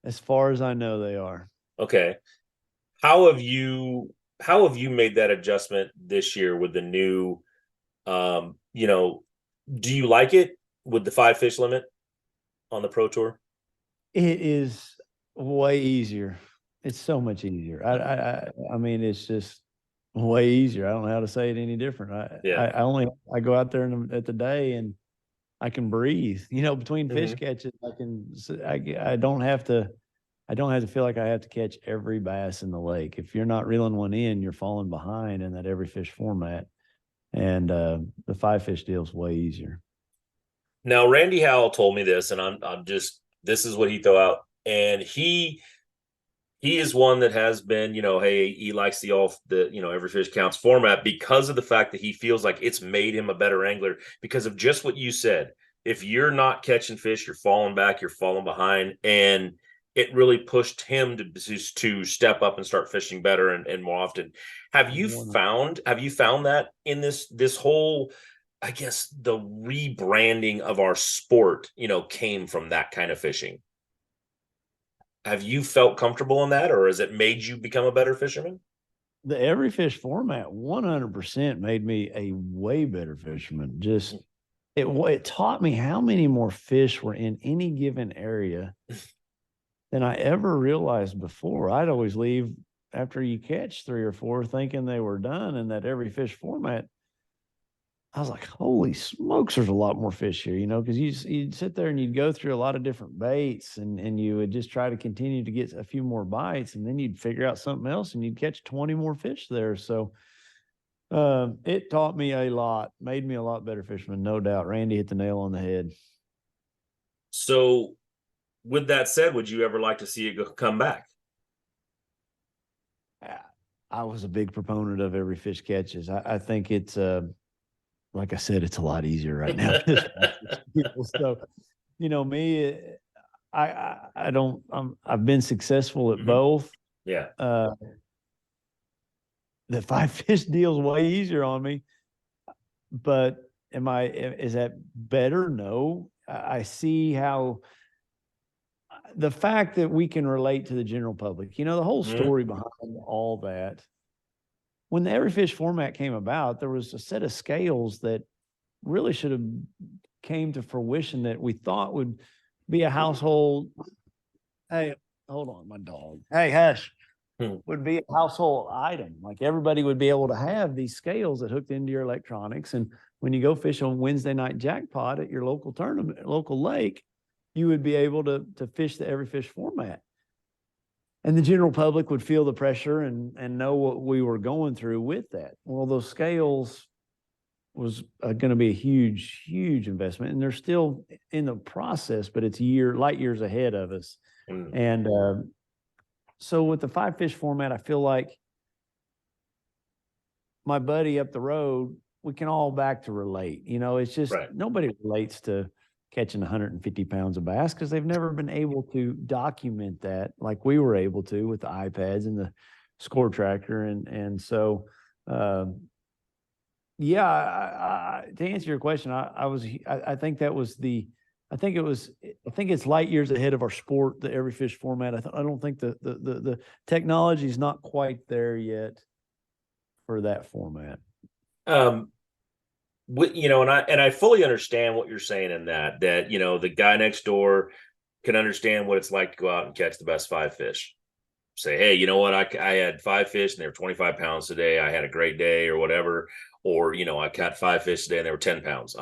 As far as I know, they are. Okay. How have you made that adjustment this year with the new do you like it with the 5 fish limit on the Pro Tour? It is way easier. It's so much easier. I mean, it's just way easier. I don't know how to say it any different. I go out there at the day and I can breathe. Between fish catches, I don't have to feel like I have to catch every bass in the lake. If you're not reeling one in, you're falling behind in that every fish format. And the 5 fish deal is way easier. Now, Randy Howell told me this, and I'm just, this is what he threw out. And he is one that has been, hey, he likes the every fish counts format because of the fact that he feels like it's made him a better angler because of just what you said. If you're not catching fish, you're falling back, you're falling behind. And it really pushed him to step up and start fishing better and more often. Have you found that in this whole, I guess, the rebranding of our sport, came from that kind of fishing? Have you felt comfortable in that, or has it made you become a better fisherman? The every fish format 100% made me a way better fisherman. Just it taught me how many more fish were in any given area than I ever realized before. I'd always leave after you catch 3 or 4 thinking they were done, and that every fish format, I was like, holy smokes, there's a lot more fish here, because you'd sit there and you'd go through a lot of different baits and you would just try to continue to get a few more bites, and then you'd figure out something else and you'd catch 20 more fish there. So it taught me a lot, made me a lot better fisherman, no doubt. Randy hit the nail on the head. So with that said, would you ever like to see it come back? I was a big proponent of every fish catches. I think it's like I said, it's a lot easier right now. So, me, I've been successful at both. Yeah. The 5 fish deal is way easier on me, but is that better? No. I see how the fact that we can relate to the general public, the whole story behind all that. When the every fish format came about, there was a set of scales that really should have came to fruition that we thought would be a household. Hey, hold on, my dog. Hey, hush. Would be a household item. Like everybody would be able to have these scales that hooked into your electronics. And when you go fish on Wednesday night jackpot at your local tournament, local lake, you would be able to fish the every fish format. And the general public would feel the pressure and know what we were going through with that. Well, those scales was going to be a huge, huge investment. And they're still in the process, but it's light years ahead of us. And so with the 5 fish format, I feel like my buddy up the road, we can all back to relate. It's just nobody relates to catching 150 pounds of bass because they've never been able to document that like we were able to with the iPads and the score tracker. And so, to answer your question, I think it's light years ahead of our sport, the every fish format. I don't think the technology is not quite there yet for that format. And I fully understand what you're saying in that the guy next door can understand what it's like to go out and catch the best 5 fish. Say, hey, you know what? I had 5 fish and they were 25 pounds today. I had a great day or whatever. Or, I caught 5 fish today and they were 10 pounds.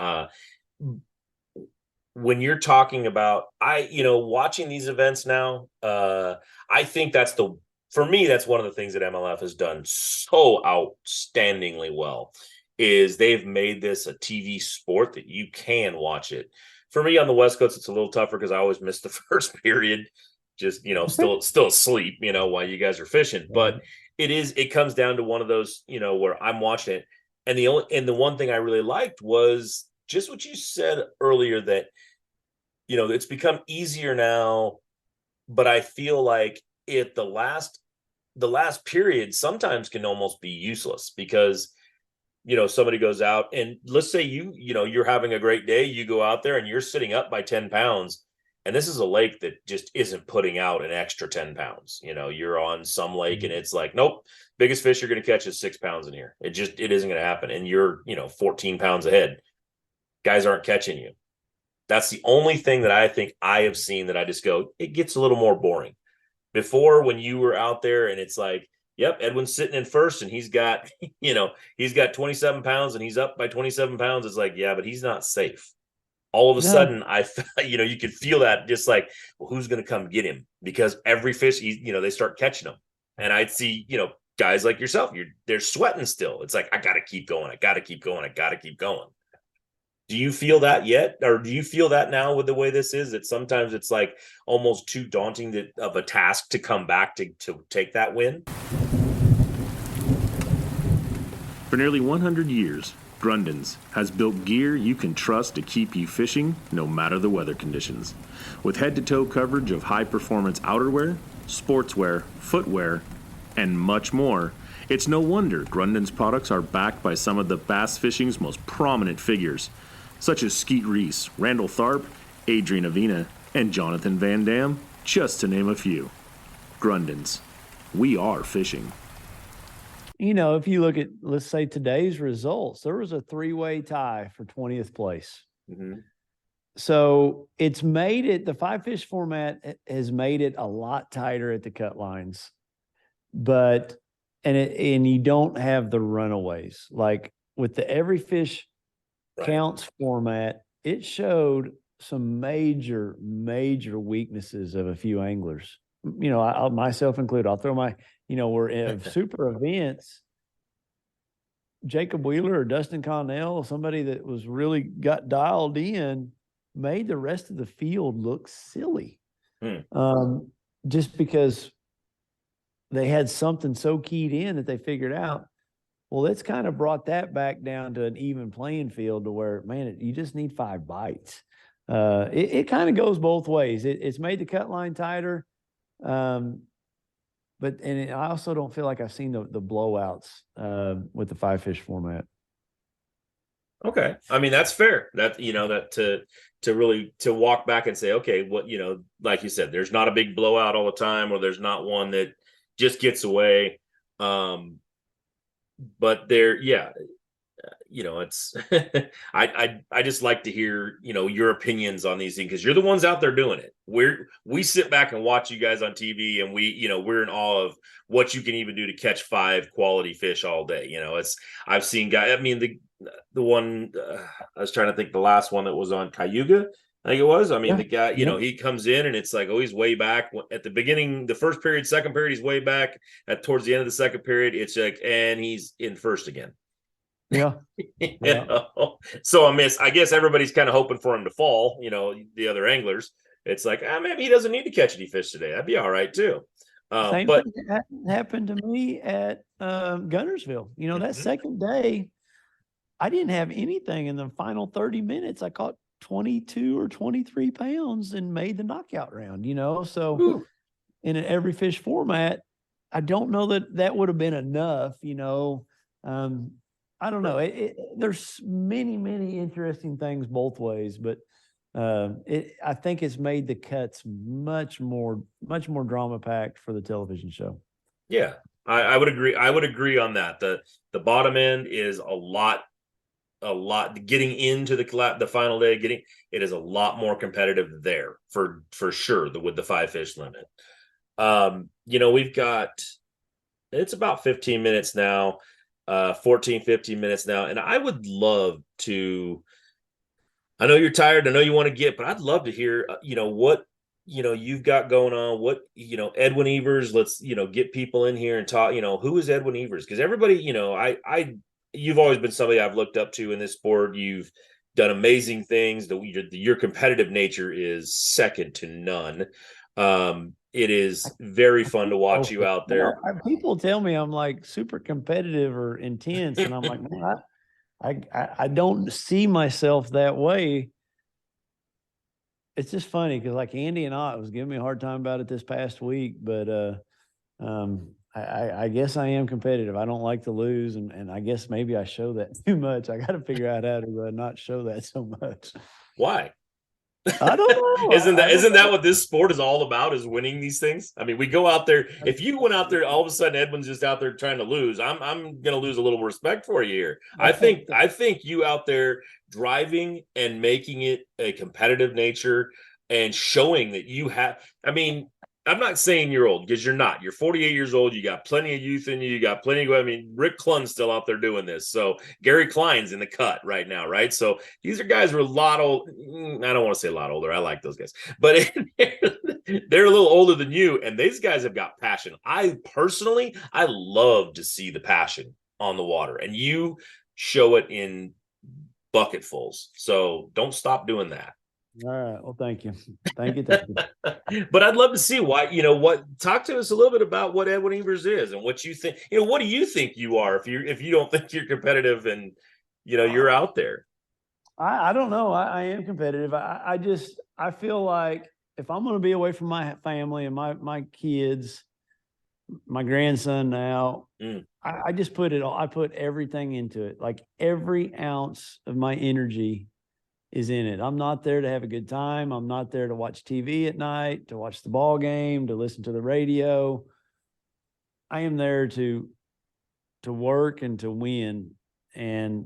When you're talking about, watching these events now, I think for me, that's one of the things that MLF has done so outstandingly well. Is they've made this a TV sport that you can watch it. For me on the West Coast, it's a little tougher because I always miss the first period, just still asleep, while you guys are fishing. But it comes down to one of those, where I'm watching it, and the one thing I really liked was just what you said earlier, that it's become easier now, but I feel like the last period sometimes can almost be useless because, somebody goes out and let's say you're having a great day. You go out there and you're sitting up by 10 pounds. And this is a lake that just isn't putting out an extra 10 pounds. You're on some lake and it's like, nope, biggest fish you're going to catch is 6 pounds in here. It isn't going to happen. And you're, 14 pounds ahead. Guys aren't catching you. That's the only thing that I think I have seen that I just go, it gets a little more boring. Before, when you were out there and it's like, yep, Edwin's sitting in first and he's got 27 pounds and he's up by 27 pounds. It's like, yeah, but he's not safe. All of a sudden, you could feel that just like, well, who's going to come get him? Because every fish, they start catching them. And I'd see, guys like yourself, they're sweating still. It's like, I got to keep going. I got to keep going. I got to keep going. Do you feel that yet? Or do you feel that now with the way this is, that sometimes it's like almost too daunting of a task to come back to take that win? For nearly 100 years, Grundens has built gear you can trust to keep you fishing no matter the weather conditions. With head-to-toe coverage of high-performance outerwear, sportswear, footwear, and much more, it's no wonder Grundens products are backed by some of the bass fishing's most prominent figures, such as Skeet Reese, Randall Tharp, Adrian Avina, and Jonathan Van Dam, just to name a few. Grundens. We are fishing. If you look at, let's say, today's results, there was a 3-way tie for 20th place. Mm-hmm. So it's made it, the 5-fish format has made it a lot tighter at the cut lines, and you don't have the runaways. Like with the every fish counts format, it showed some major weaknesses of a few anglers. I myself included. I'll throw my, we're in super events. Jacob Wheeler or Dustin Connell, somebody that was really got dialed in, made the rest of the field look silly. Just because they had something so keyed in that they figured out. Well, it's kind of brought that back down to an even playing field to where, man, you just need 5 bites. It kind of goes both ways. It's made the cut line tighter. But I also don't feel like I've seen the blowouts with the 5-fish format. Okay. I mean, that's fair. That, to really walk back and say, okay, what, like you said, there's not a big blowout all the time, or there's not one that just gets away. But it's, I just like to hear, your opinions on these things, because you're the ones out there doing it. We sit back and watch you guys on TV, and we're in awe of what you can even do to catch 5 quality fish all day. I've seen guys, I mean, the one, I was trying to think, the last one that was on Cayuga, I think it was. I mean, the guy, he comes in and it's like, oh, he's way back at the beginning, the first period, second period, he's way back towards the end of the second period. It's like, and he's in first again. Yeah. So I guess everybody's kind of hoping for him to fall, the other anglers. It's like, maybe he doesn't need to catch any fish today. That'd be all right too. Same thing that happened to me at Gunnersville. That second day, I didn't have anything. In the final 30 minutes, I caught 22 or 23 pounds and made the knockout round, So in an every fish format, I don't know that would have been enough, I don't know. There's many interesting things both ways, but I think it's made the cuts much more drama packed for the television show. Yeah, I would agree. I would agree on that. The bottom end is a lot getting into the final day. It is a lot more competitive there for sure. With the 5-fish limit, we've got, it's about 15 minutes now. 14, 15 minutes now. And I would love to, I know you're tired, I know you want to get, but I'd love to hear, what, you've got going on, what, Edwin Evers, let's, get people in here and talk, who is Edwin Evers? Because everybody, you've always been somebody I've looked up to in this sport. You've done amazing things. Your competitive nature is second to none. It is very fun to watch you out there. People tell me I'm like super competitive or intense, and I'm like, man, I don't see myself that way. it's just funny because like Andy and I was giving me a hard time about it this past week, but I guess I am competitive. I don't like to lose, and I guess maybe I show that too much. I got to figure out how to not show that so much. Why? I don't know. Isn't I don't that know. what this sport is all about, is winning these things? I mean, we go out there. If you went out there, all of a sudden Edwin's just out there trying to lose, I'm gonna lose a little respect for you here. I think you out there driving and making it a competitive nature and showing that you have, I mean, I'm not saying you're old, because you're not. You're 48 years old. You got plenty of youth in you. You got plenty of, I mean, Rick Clunn's still out there doing this. So Gary Klein's in the cut right now, right? So these are guys who are a lot old. I don't want to say a lot older. I like those guys, but they're a little older than you. And these guys have got passion. I love to see the passion on the water, and you show it in bucketfuls. So don't stop doing that. All right. Well, thank you. Thank you. Thank you. But I'd love to see why, talk to us a little bit about what Edwin Evers is and what you think, what do you think you are if you don't think you're competitive and, you're out there? I don't know. I am competitive. I feel like if I'm going to be away from my family and my kids, my grandson now, I just put it all, I put everything into it. Like every ounce of my energy is in it. I'm not there to have a good time. I'm not there to watch TV at night, to watch the ball game, to listen to the radio. I am there to work and to win and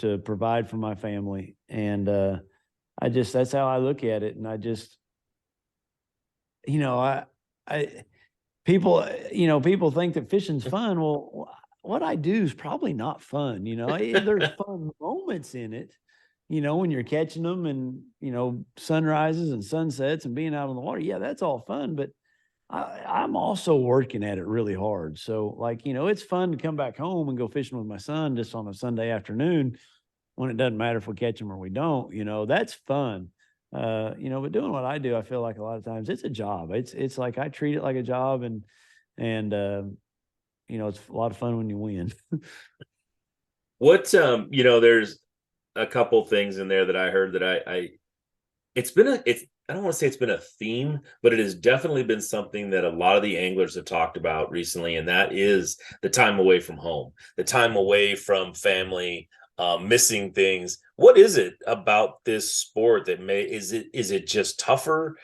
to provide for my family. And that's how I look at it. And I just, people think that fishing's fun. Well, what I do is probably not fun. There's fun moments in it. When you're catching them and, sunrises and sunsets and being out on the water. Yeah, that's all fun. But I'm also working at it really hard. So it's fun to come back home and go fishing with my son just on a Sunday afternoon when it doesn't matter if we catch them or we don't, that's fun. But doing what I do, I feel like a lot of times it's a job. It's like I treat it like a job, and it's a lot of fun when you win. What, there's a couple things in there that I heard that I don't want to say it's been a theme, but it has definitely been something that a lot of the anglers have talked about recently. And that is the time away from home, the time away from family, missing things. What is it about this sport that is it just tougher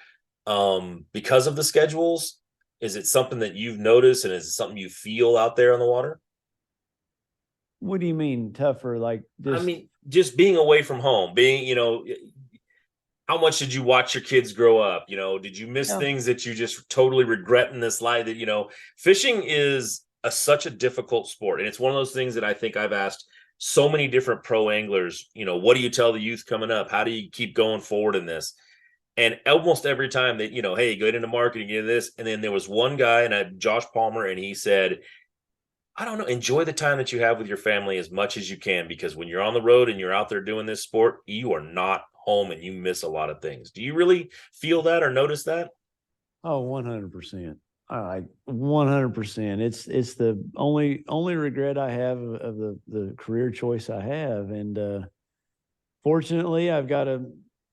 because of the schedules? Is it something that you've noticed, and is it something you feel out there on the water? What do you mean tougher? Like just being away from home, how much did you watch your kids grow up? Did you miss things that you just totally regret in this life? That, fishing is such a difficult sport. And it's one of those things that I think I've asked so many different pro anglers, what do you tell the youth coming up? How do you keep going forward in this? And almost every time that, hey, go into marketing, get this. And then there was one guy, and Josh Palmer, and he said, I don't know, enjoy the time that you have with your family as much as you can, because when you're on the road and you're out there doing this sport, you are not home and you miss a lot of things. Do you really feel that or notice that? Oh, 100%. 100%. It's the only regret I have of the career choice I have. And fortunately, I've got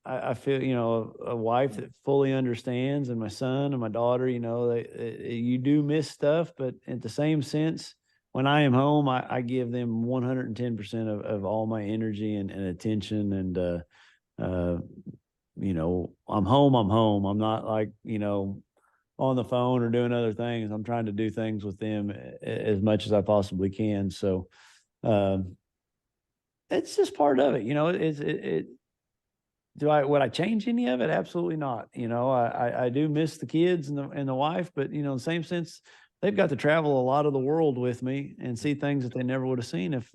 I feel, a wife that fully understands, and my son and my daughter, you do miss stuff, but at the same sense, when I am home, I give them 110% of all my energy and attention. And, I'm home. I'm not like, on the phone or doing other things. I'm trying to do things with them as much as I possibly can. So it's just part of it. Would I change any of it? Absolutely not. I do miss the kids and the wife, but in the same sense, they've got to travel a lot of the world with me and see things that they never would have seen if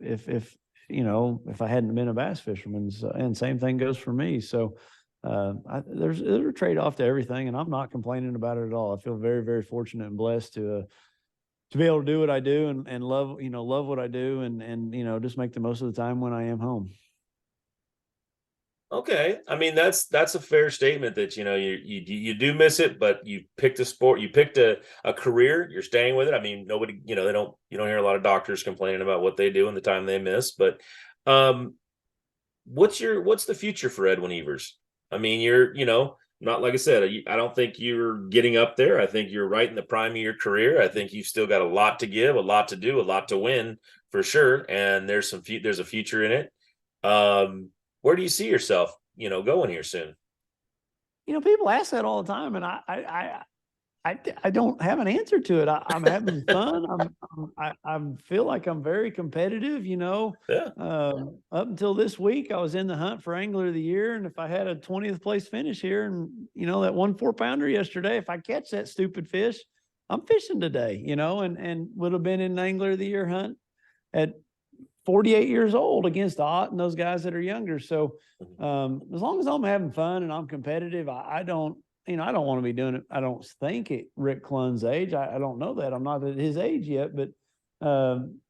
I hadn't been a bass fisherman. And same thing goes for me. So there's a trade-off to everything, and I'm not complaining about it at all. I feel very, very fortunate and blessed to be able to do what I do and love what I do, and just make the most of the time when I am home. Okay. I mean, that's a fair statement that, you do miss it, but you picked a sport, you picked a career, you're staying with it. I mean, nobody, you don't hear a lot of doctors complaining about what they do and the time they miss, but what's the future for Edwin Evers? I mean, not like I said, I don't think you're getting up there. I think you're right in the prime of your career. I think you've still got a lot to give, a lot to do, a lot to win for sure. And there's a future in it. Where do you see yourself, going here soon? People ask that all the time, and I don't have an answer to it. I'm having fun. I feel like I'm very competitive. Yeah. Up until this week, I was in the hunt for Angler of the Year, and if I had a 20th place finish here, and that 1 4-pounder yesterday, if I catch that stupid fish, I'm fishing today. And would have been in an Angler of the Year hunt at 48 years old against Ott and those guys that are younger. So as long as I'm having fun and I'm competitive, I don't want to be doing it. I don't think at Rick Clunn's age. I don't know that. I'm not at his age yet, but I'm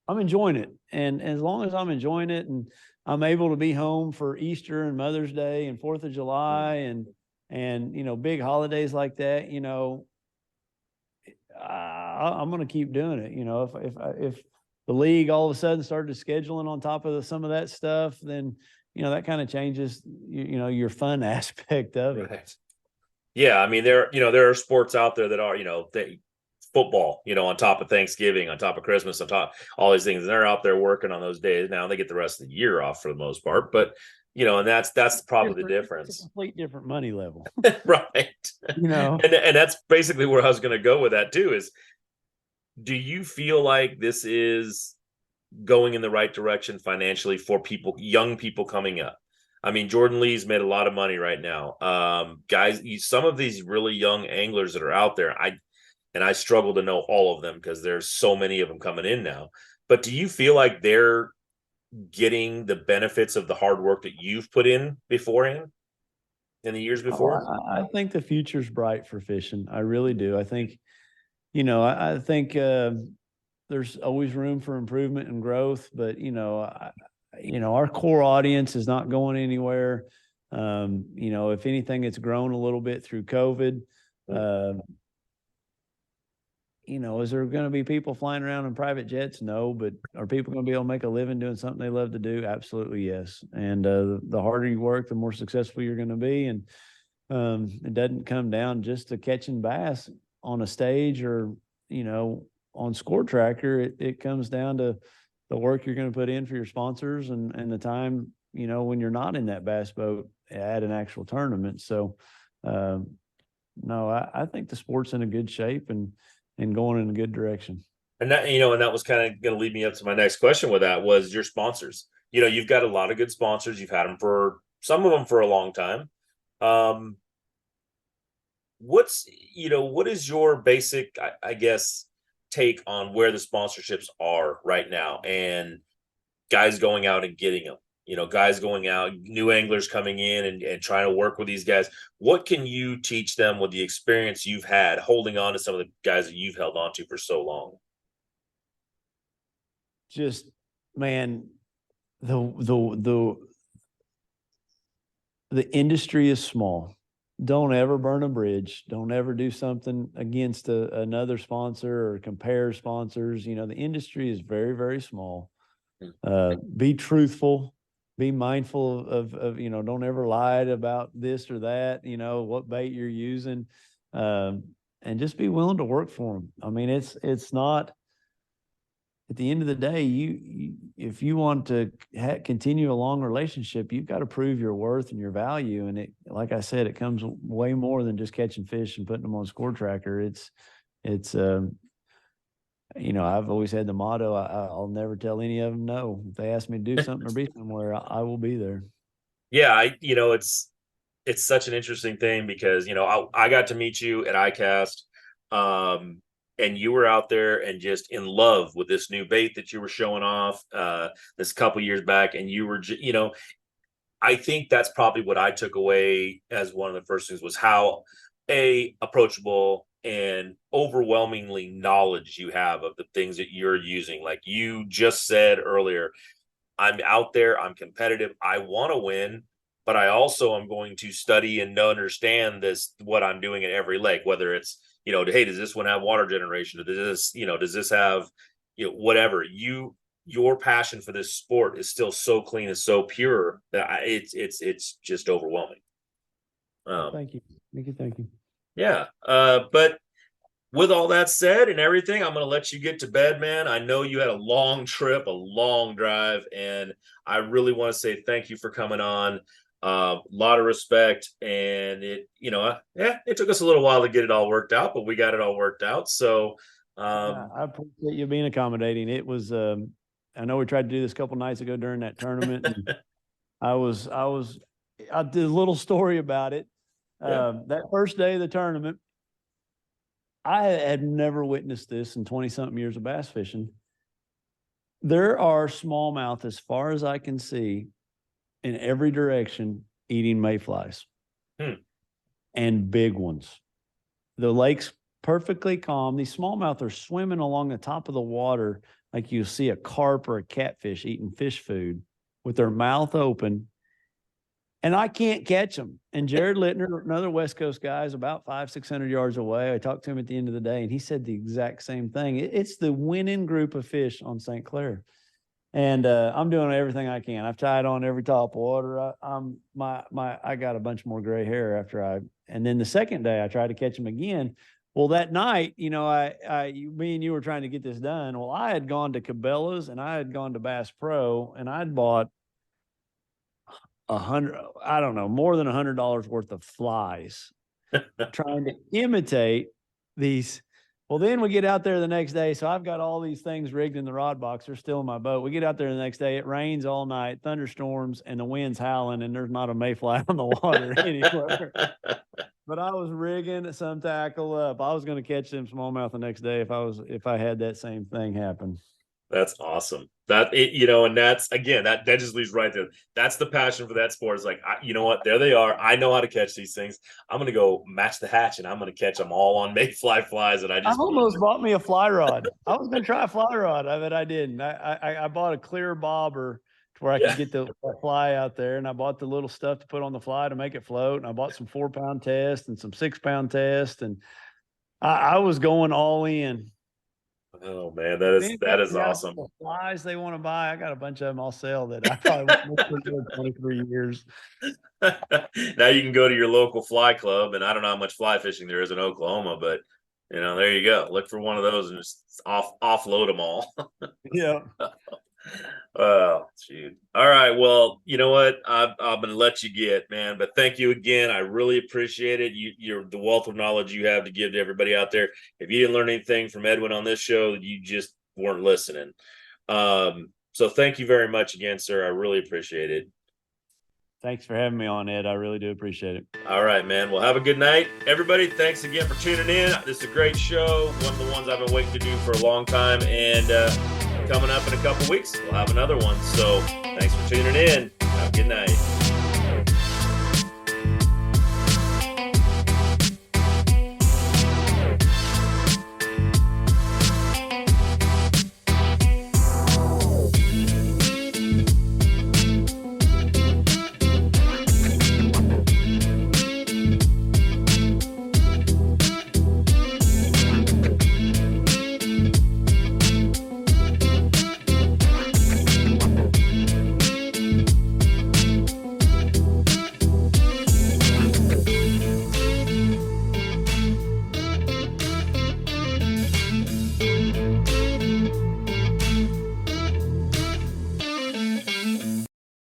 enjoying it. And as long as I'm enjoying it and I'm able to be home for Easter and Mother's Day and 4th of July and big holidays like that, I'm going to keep doing it. If the league all of a sudden started scheduling on top of some of that stuff, then that kind of changes your fun aspect of it. Right. Yeah, I mean there are sports out there that are football, on top of Thanksgiving, on top of Christmas, on top all these things, and they're out there working on those days. Now they get the rest of the year off for the most part, but and that's probably the difference. It's a complete different money level. Right. And that's basically where I was going to go with that too, is do you feel like this is going in the right direction financially for young people coming up? I mean, Jordan Lee's made a lot of money right now. Guys, some of these really young anglers that are out there, I struggle to know all of them because there's so many of them coming in now. But do you feel like they're getting the benefits of the hard work that you've put in beforehand, in the years before? I think the future's bright for fishing. I really do. I think, I think there's always room for improvement and growth, but our core audience is not going anywhere. If anything, it's grown a little bit through COVID. Is there going to be people flying around in private jets? No, but are people going to be able to make a living doing something they love to do? Absolutely, yes. And the harder you work, the more successful you're going to be. And it doesn't come down just to catching bass on a stage or, on Score Tracker. It comes down to the work you're going to put in for your sponsors and the time, when you're not in that bass boat at an actual tournament. So, no, I think the sport's in a good shape and going in a good direction. And that, and that was kind of going to lead me up to my next question with that was your sponsors. You've got a lot of good sponsors. You've had them some of them for a long time. What is your basic, I guess, take on where the sponsorships are right now and guys going out and getting them? Guys going out, new anglers coming in and trying to work with these guys. What can you teach them with the experience you've had holding on to some of the guys that you've held on to for so long? Just, man, the industry is small. Don't ever burn a bridge. Don't ever do something against another sponsor or compare sponsors. The industry is very, very small. Be truthful. Be mindful of don't ever lie about this or that, what bait you're using, and just be willing to work for them. I mean, it's not, at the end of the day, if you want to continue a long relationship, you've got to prove your worth and your value. And like I said, it comes way more than just catching fish and putting them on Score Tracker. It's I've always had the motto, I'll never tell any of them no. If they ask me to do something or be somewhere, I will be there. Yeah, it's such an interesting thing because, I got to meet you at ICAST, and you were out there and just in love with this new bait that you were showing off this couple years back. And you were, I think that's probably what I took away as one of the first things was how approachable and overwhelmingly knowledge you have of the things that you're using. Like you just said earlier, I'm out there, I'm competitive, I want to win, but I also am going to study and understand what I'm doing at every lake, whether it's, hey, does this one have water generation? Does this have, whatever. Your passion for this sport is still so clean and so pure that it's just overwhelming. Thank you. Thank you. Yeah. But with all that said and everything, I'm going to let you get to bed, man. I know you had a long trip, a long drive, and I really want to say thank you for coming on. A lot of respect, and it took us a little while to get it all worked out, but we got it all worked out. So I appreciate you being accommodating. It was, I know we tried to do this a couple nights ago during that tournament. And I did a little story about it. That first day of the tournament, I had never witnessed this in 20-something years of bass fishing. There are smallmouth, as far as I can see, in every direction, eating mayflies. And big ones. The lake's perfectly calm. These smallmouth are swimming along the top of the water like you see a carp or a catfish eating fish food with their mouth open. And I can't catch them. And Jared Littner, another West Coast guy, is about 500-600 yards away. I talked to him at the end of the day, and he said the exact same thing. It's the winning group of fish on St. Clair. And I'm doing everything I can. I've tied on every top water. I got a bunch more gray hair and then the second day I tried to catch them again. Well, that night, me and you were trying to get this done. Well, I had gone to Cabela's and I had gone to Bass Pro, and I'd bought more than $100 worth of flies trying to imitate these. Well, then we get out there the next day. So I've got all these things rigged in the rod box. They're still in my boat. We get out there the next day. It rains all night, thunderstorms, and the wind's howling, and there's not a mayfly on the water anywhere. But I was rigging some tackle up. I was going to catch them smallmouth the next day if I had that same thing happen. That's awesome. And that's, again, that just leads right there. That's the passion for that sport. It's like, you know what? There they are. I know how to catch these things. I'm going to go match the hatch, and I'm going to catch them all on mayfly flies. And I almost bought me a fly rod. I was going to try a fly rod, but I didn't. I bought a clear bobber to where I could get the fly out there. And I bought the little stuff to put on the fly to make it float. And I bought some 4-pound tests and some 6-pound tests. And I was going all in. Oh man, that is awesome. The flies they want to buy, I got a bunch of them I'll sell that I probably won't for 23 years. Now you can go to your local fly club, and I don't know how much fly fishing there is in Oklahoma, but there you go. Look for one of those and just offload them all. Yeah. Oh, shoot. All right. Well, you know what? I'm going to let you get, man. But thank you again. I really appreciate it. You're the wealth of knowledge you have to give to everybody out there. If you didn't learn anything from Edwin on this show, you just weren't listening. So thank you very much again, sir. I really appreciate it. Thanks for having me on, Ed. I really do appreciate it. All right, man. Well, have a good night, everybody. Thanks again for tuning in. This is a great show. One of the ones I've been waiting to do for a long time. And coming up in a couple weeks, we'll have another one. So thanks for tuning in. Have a good night.